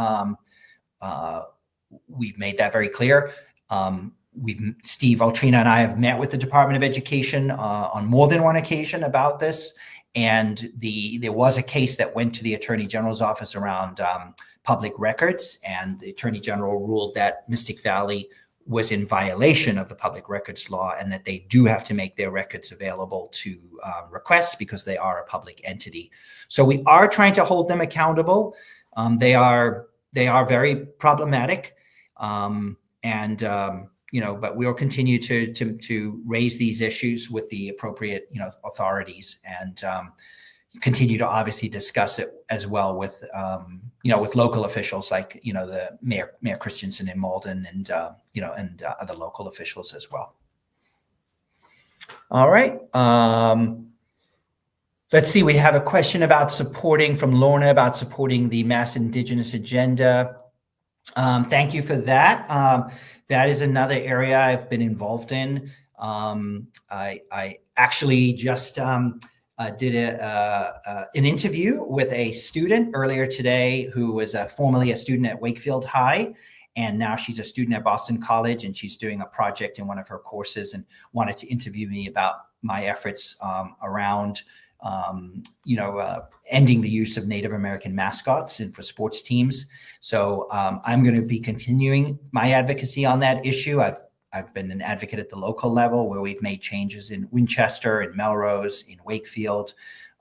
We've made that very clear. Steve Altrina and I have met with the Department of Education on more than one occasion about this. And there was a case that went to the Attorney General's office around public records, and the Attorney General ruled that Mystic Valley was in violation of the public records law, and that they do have to make their records available to requests because they are a public entity. So we are trying to hold them accountable. They are very problematic, but we'll continue to raise these issues with the appropriate authorities, and continue to obviously discuss it as well with with local officials like the Mayor Christensen in Malden, and other local officials as well. All right. Let's see. We have a question about from Lorna about supporting the Mass Indigenous agenda. Thank you for that. That is another area I've been involved in. I actually just did an interview with a student earlier today who was formerly a student at Wakefield High, and now she's a student at Boston College, and she's doing a project in one of her courses and wanted to interview me about my efforts around ending the use of Native American mascots and for sports teams. So I'm going to be continuing my advocacy on that issue. I've been an advocate at the local level where we've made changes in Winchester, in Melrose, in Wakefield,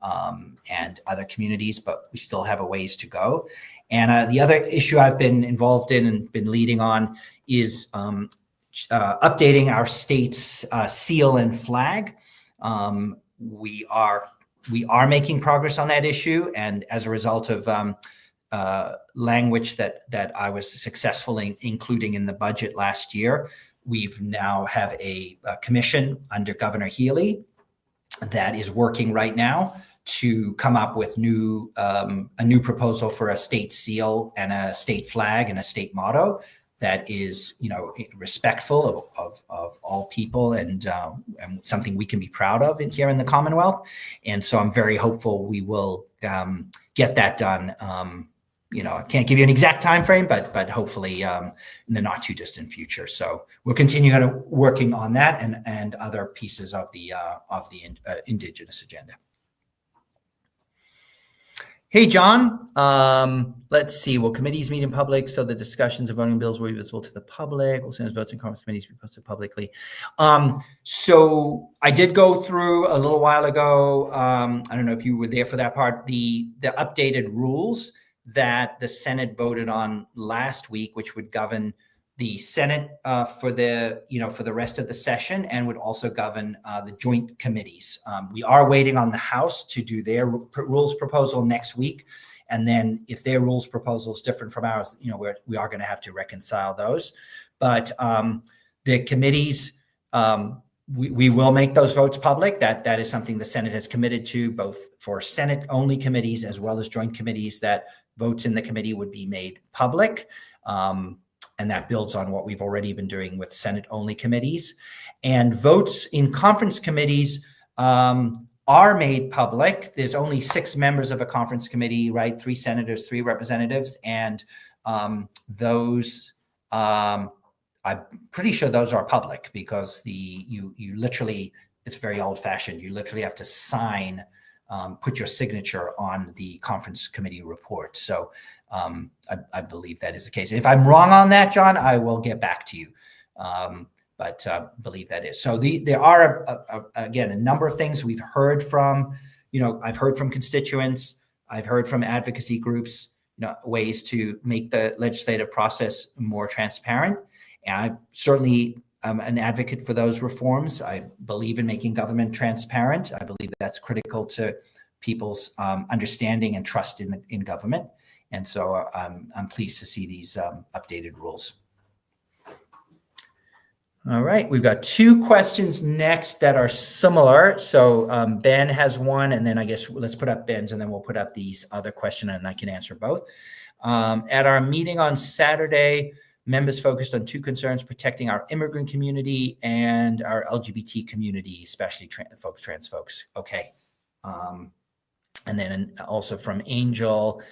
and other communities, but we still have a ways to go. And the other issue I've been involved in and been leading on is updating our state's seal and flag. We are making progress on that issue, and as a result of language that I was successfully including in the budget last year, we've now have a commission under Governor Healy that is working right now to come up with a new proposal for a state seal and a state flag and a state motto that is, respectful of all people and something we can be proud of here in the Commonwealth. And so I'm very hopeful we will get that done. I can't give you an exact time frame, but hopefully in the not too distant future. So we'll continue working on that and other pieces of the Indigenous agenda. Hey, John, let's see. Will committees meet in public so the discussions of voting bills will be visible to the public? Will send votes in conference committees be posted publicly? So I did go through a little while ago. I don't know if you were there for that part, the updated rules that the Senate voted on last week, which would govern the Senate for the rest of the session and would also govern the joint committees. We are waiting on the House to do their rules proposal next week. And then if their rules proposal is different from ours, we are going to have to reconcile those. But the committees, we will make those votes public. That is something the Senate has committed to, both for Senate-only committees as well as joint committees, that votes in the committee would be made public. And that builds on what we've already been doing with Senate-only committees. And votes in conference committees are made public. There's only 6 members of a conference committee, right? 3 senators, 3 representatives. And those, I'm pretty sure those are public because you literally, it's very old-fashioned. You literally have to sign, put your signature on the conference committee report. So I believe that is the case. If I'm wrong on that, John, I will get back to you. But believe that is. So there are, again, a number of things we've heard from, I've heard from constituents, I've heard from advocacy groups, ways to make the legislative process more transparent. And I certainly am an advocate for those reforms. I believe in making government transparent. I believe that's critical to people's understanding and trust in government. And so I'm pleased to see these updated rules. All right, we've got 2 questions next that are similar. So Ben has one, and then I guess let's put up Ben's, and then we'll put up these other question, and I can answer both. At our meeting on Saturday, members focused on 2 concerns: protecting our immigrant community and our LGBT community, especially trans folks. Okay. And then also from Angel,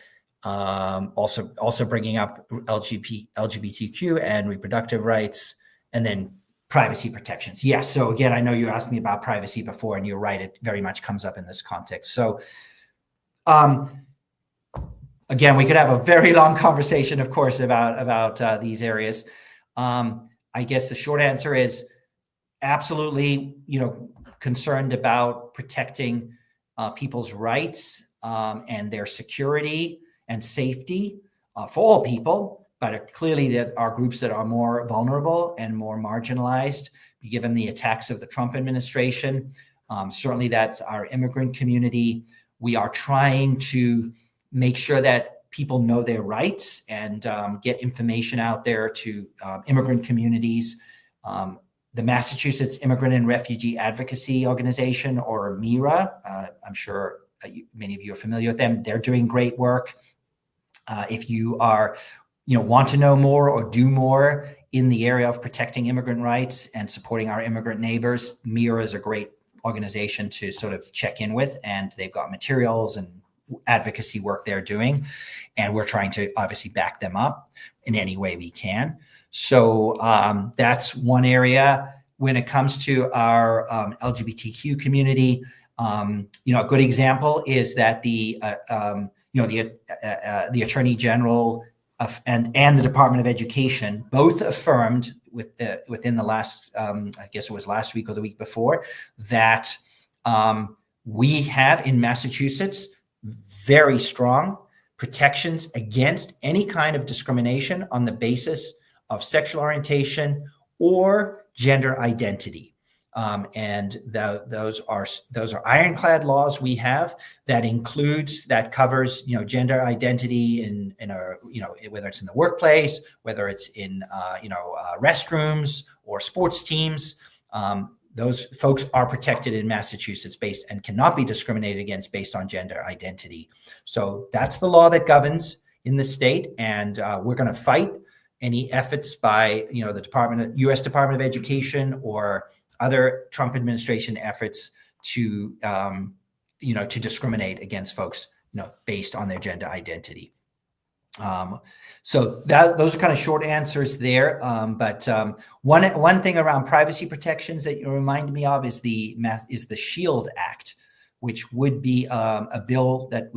also bringing up LGBTQ and reproductive rights, and then privacy protections. Yes. So again, I know you asked me about privacy before, and you're right. It very much comes up in this context. So again, we could have a very long conversation, of course, about these areas. I guess the short answer is absolutely, concerned about protecting people's rights and their security and safety for all people. But clearly there are groups that are more vulnerable and more marginalized, given the attacks of the Trump administration. Certainly that's our immigrant community. We are trying to make sure that people know their rights and get information out there to immigrant communities. The Massachusetts Immigrant and Refugee Advocacy Organization, or MIRA, I'm sure many of you are familiar with them. They're doing great work. If you are, want to know more or do more in the area of protecting immigrant rights and supporting our immigrant neighbors, MIRA is a great organization to sort of check in with, and they've got materials and advocacy work they're doing, and we're trying to obviously back them up in any way we can. So that's one area. When it comes to our LGBTQ community, a good example is that the Attorney General and the Department of Education both affirmed within the last, I guess it was last week or the week before, that we have in Massachusetts very strong protections against any kind of discrimination on the basis of sexual orientation or gender identity. And those are ironclad laws we have that covers, gender identity in our, whether it's in the workplace, whether it's in, restrooms or sports teams. Those folks are protected in Massachusetts based and cannot be discriminated against based on gender identity. So that's the law that governs in the state. And we're going to fight any efforts by, the U.S. Department of Education or other Trump administration efforts to, to discriminate against folks, based on their gender identity. So those are kind of short answers there. But one thing around privacy protections that you remind me of is the SHIELD Act, which would be a bill that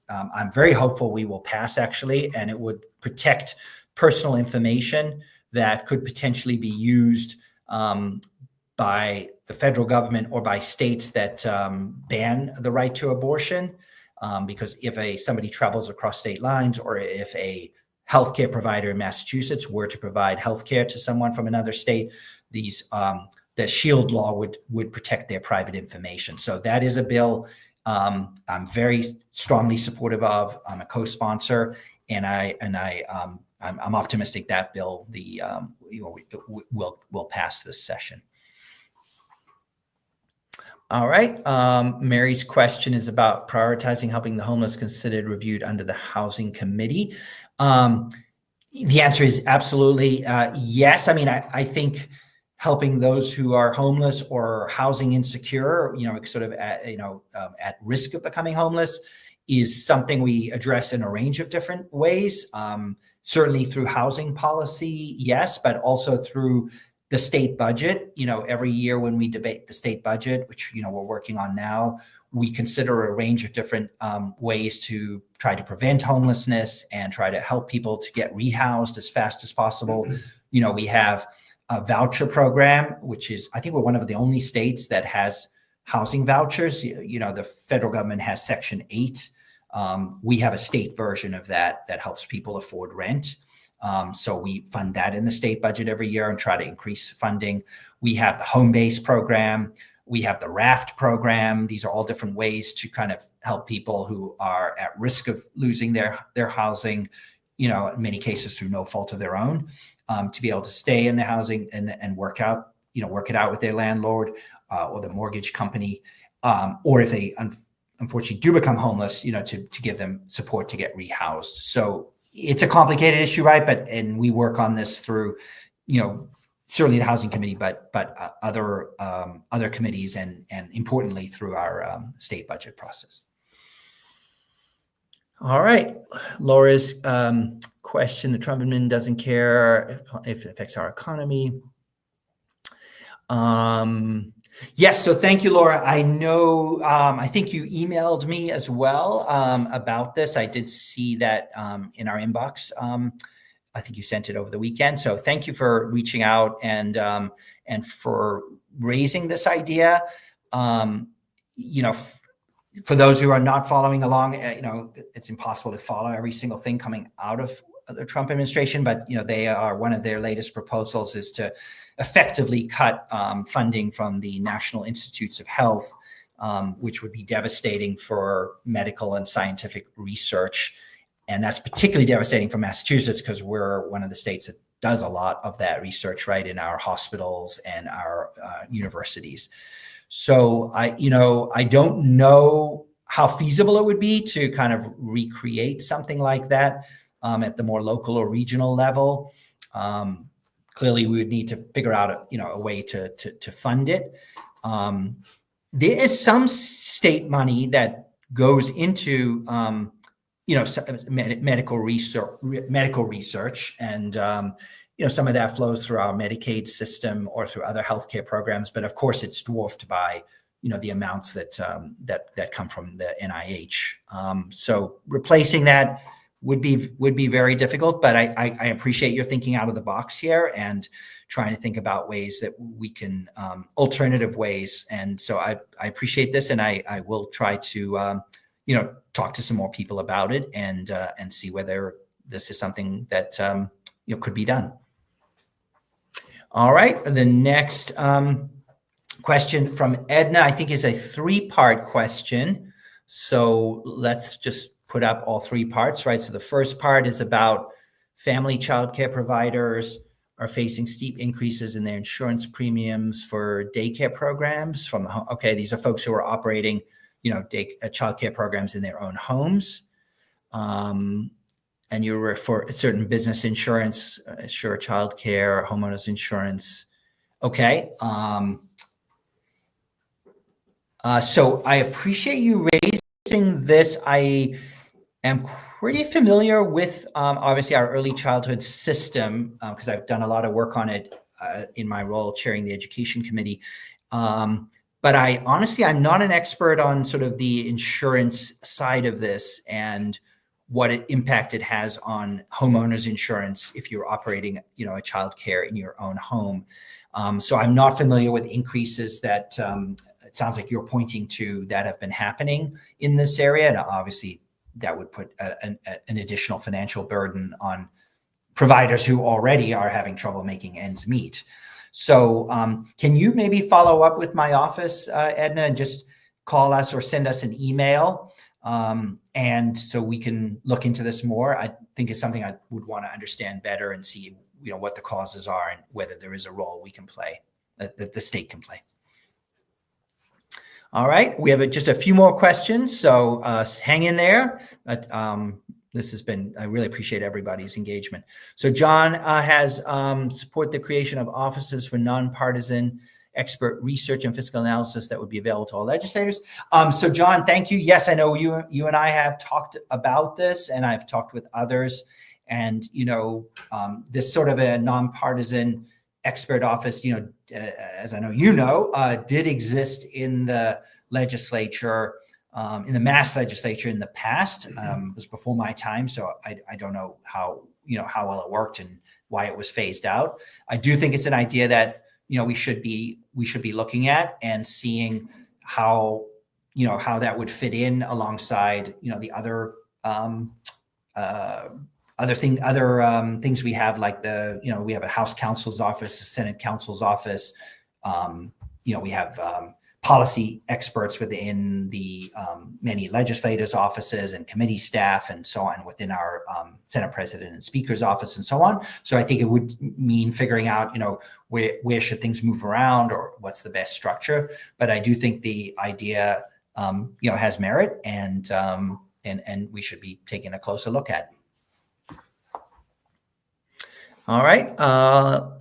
I'm very hopeful we will pass, actually, and it would protect personal information that could potentially be used by the federal government or by states that ban the right to abortion. Because if somebody travels across state lines, or if a healthcare provider in Massachusetts were to provide healthcare to someone from another state, the SHIELD law would protect their private information. So that is a bill I'm very strongly supportive of. I'm a co-sponsor, and I'm optimistic that bill will pass this session. All right. Mary's question is about prioritizing helping the homeless considered reviewed under the Housing Committee. The answer is absolutely yes. I mean, I think helping those who are homeless or housing insecure, sort of at risk of becoming homeless, is something we address in a range of different ways. Certainly through housing policy, yes, but also through the state budget. Every year when we debate the state budget, which we're working on now, we consider a range of different ways to try to prevent homelessness and try to help people to get rehoused as fast as possible. We have a voucher program, which is, I think we're one of the only states that has housing vouchers. The federal government has Section 8. We have a state version of that helps people afford rent. So we fund that in the state budget every year and try to increase funding. We have the home base program. We have the raft program. These are all different ways to kind of help people who are at risk of losing their housing, in many cases through no fault of their own, to be able to stay in their housing and work it out with their landlord or the mortgage company, or if they unfortunately do become homeless, to give them support to get rehoused. So it's a complicated issue, right? And we work on this through, certainly the Housing Committee, but other committees, and importantly through our state budget process. All right, Laura's question: the Trump administration doesn't care if it affects our economy. Yes, so thank you, Laura. I know, I think you emailed me as well about this. I did see that in our inbox. I think you sent it over the weekend. So thank you for reaching out and for raising this idea. For those who are not following along, it's impossible to follow every single thing coming out of the Trump administration, but they are, one of their latest proposals is to effectively cut funding from the National Institutes of Health, which would be devastating for medical and scientific research. And that's particularly devastating for Massachusetts because we're one of the states that does a lot of that research, right, in our hospitals and our universities. So I don't know how feasible it would be to kind of recreate something like that at the more local or regional level. Clearly, we would need to figure out a way to fund it. there is some state money that goes into medical research, and some of that flows through our Medicaid system or through other healthcare programs. But of course, it's dwarfed by the amounts that come from the NIH. So replacing that would be very difficult. But I appreciate your thinking out of the box here and trying to think about ways that we can alternative ways. And so I appreciate this, and I will try to talk to some more people about it and see whether this is something that could be done. All right, the next question from Edna, I think, is a 3-part question. So let's just put up all 3 parts, right? So the first part is about family childcare providers are facing steep increases in their insurance premiums for daycare programs from, okay, these are folks who are operating, childcare programs in their own homes. And you refer certain business insurance, sure, childcare, homeowners insurance. Okay. So I appreciate you raising this. I am pretty familiar with obviously our early childhood system because I've done a lot of work on it in my role chairing the education committee. But I'm not an expert on sort of the insurance side of this and what impact it has on homeowners insurance if you're operating, a childcare in your own home. So I'm not familiar with increases that it sounds like you're pointing to that have been happening in this area. And obviously that would put an additional financial burden on providers who already are having trouble making ends meet. So can you maybe follow up with my office, Edna, and just call us or send us an email? And so we can look into this more. I think it's something I would want to understand better and see, what the causes are and whether there is a role we can play, that the state can play. All right, we have just a few more questions, so hang in there. But this has been, I really appreciate everybody's engagement. So John has support the creation of offices for nonpartisan expert research and fiscal analysis that would be available to all legislators. So John, thank you. Yes, I know you and I have talked about this, and I've talked with others. And, this sort of a nonpartisan expert office, as I know, did exist in the legislature, in the Mass legislature in the past. It was before my time, so I don't know how well it worked and why it was phased out. I do think it's an idea that we should be looking at and seeing how that would fit in alongside the other things we have, like we have a House Counsel's office, a Senate Counsel's office. We have policy experts within the many legislators' offices and committee staff and so on within our Senate President and Speaker's office and so on. So I think it would mean figuring out, where should things move around or what's the best structure. But I do think the idea, has merit and we should be taking a closer look at. All right.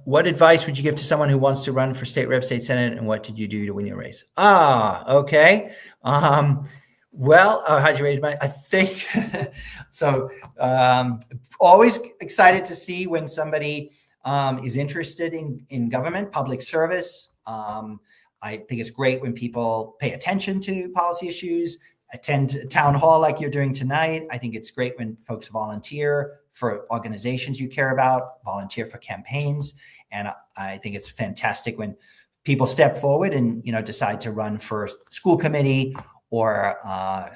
What advice would you give to someone who wants to run for state rep, state senate, and what did you do to win your race? Okay. Well, how'd you raise money? I think so. Always excited to see when somebody is interested in government, public service. I think it's great when people pay attention to policy issues, attend a town hall like you're doing tonight. I think it's great when folks volunteer for organizations you care about, volunteer for campaigns. And I think it's fantastic when people step forward and, decide to run for school committee or, a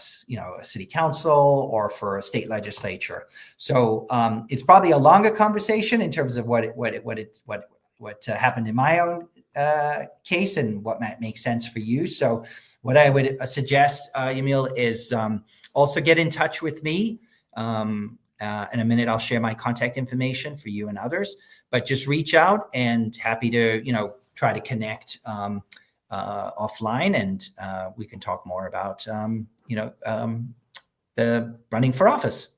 city council or for a state legislature. So it's probably a longer conversation in terms of what happened in my own case and what might make sense for you. So what I would suggest, Yamil, is also get in touch with me. In a minute, I'll share my contact information for you and others, but just reach out and happy to, try to connect offline and we can talk more about, the running for office.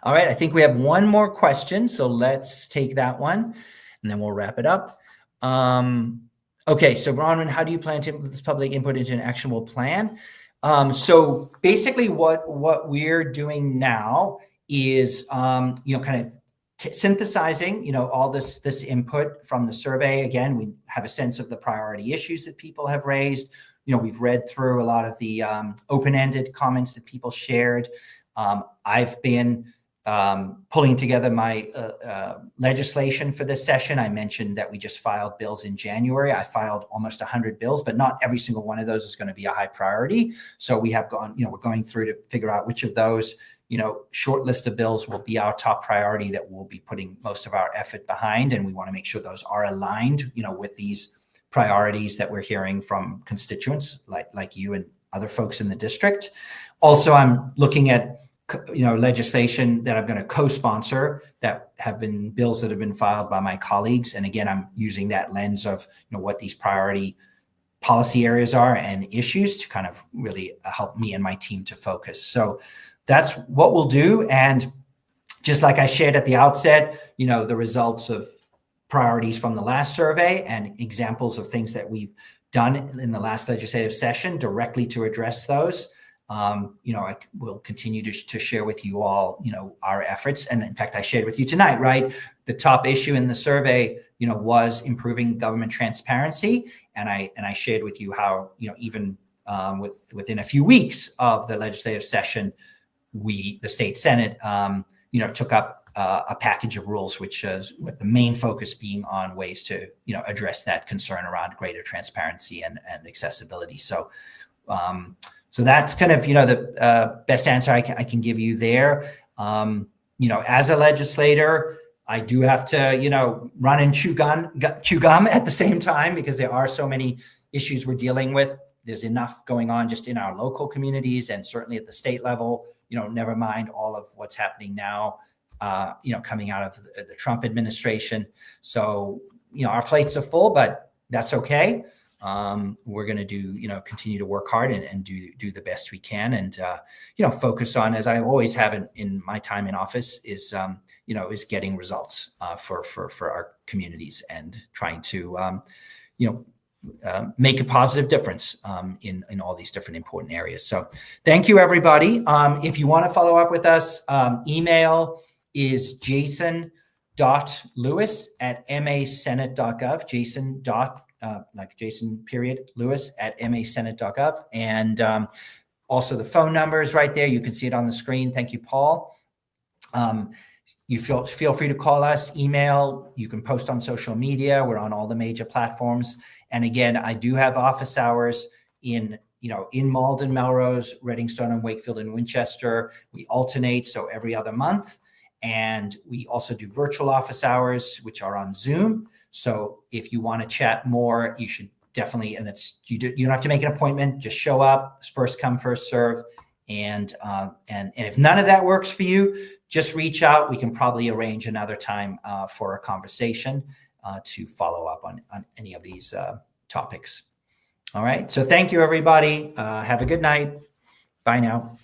All right. I think we have one more question. So let's take that one and then we'll wrap it up. Okay, so Bronwyn, how do you plan to implement this public input into an actionable plan? So basically what we're doing now is, kind of synthesizing, all this input from the survey. Again, we have a sense of the priority issues that people have raised. We've read through a lot of the open-ended comments that people shared. I've been pulling together my legislation for this session. I mentioned that we just filed bills in January. I filed almost 100 bills, but not every single one of those is going to be a high priority. So we have gone, we're going through to figure out which of those, short list of bills will be our top priority that we'll be putting most of our effort behind. And we want to make sure those are aligned, with these priorities that we're hearing from constituents like you and other folks in the district. Also, I'm looking at legislation that I'm going to co-sponsor that have been bills that have been filed by my colleagues. And again, I'm using that lens of, what these priority policy areas are and issues to kind of really help me and my team to focus. So that's what we'll do. And just like I shared at the outset, the results of priorities from the last survey and examples of things that we've done in the last legislative session directly to address those. I will continue to share with you all, our efforts. And in fact, I shared with you tonight, right? The top issue in the survey, was improving government transparency. And I shared with you how, even within a few weeks of the legislative session, the state Senate, took up a package of rules, which is with the main focus being on ways to, address that concern around greater transparency and accessibility. So that's kind of, the best answer I can give you there. As a legislator, I do have to, run and chew gum at the same time because there are so many issues we're dealing with. There's enough going on just in our local communities and certainly at the state level, never mind all of what's happening now, coming out of the Trump administration. So, our plates are full, but that's okay. We're going to do, continue to work hard and do the best we can. And, focus on, as I always have in my time in office is getting results for our communities and trying to, make a positive difference in all these different important areas. So thank you, everybody. If you want to follow up with us, email is jason.lewis@masenate.gov, Jason. Like Jason Lewis @masenate.gov. And also the phone number is right there. You can see it on the screen. Thank you, Paul. You feel free to call us, email. You can post on social media. We're on all the major platforms. And again, I do have office hours in Malden, Melrose, Reddingstone, and Wakefield and Winchester. We alternate, so every other month. And we also do virtual office hours, which are on Zoom. So if you want to chat more, you should definitely, and you don't have to make an appointment, just show up, first come, first serve. And if none of that works for you, just reach out. We can probably arrange another time for a conversation to follow up on any of these topics. All right. So thank you, everybody. Have a good night. Bye now.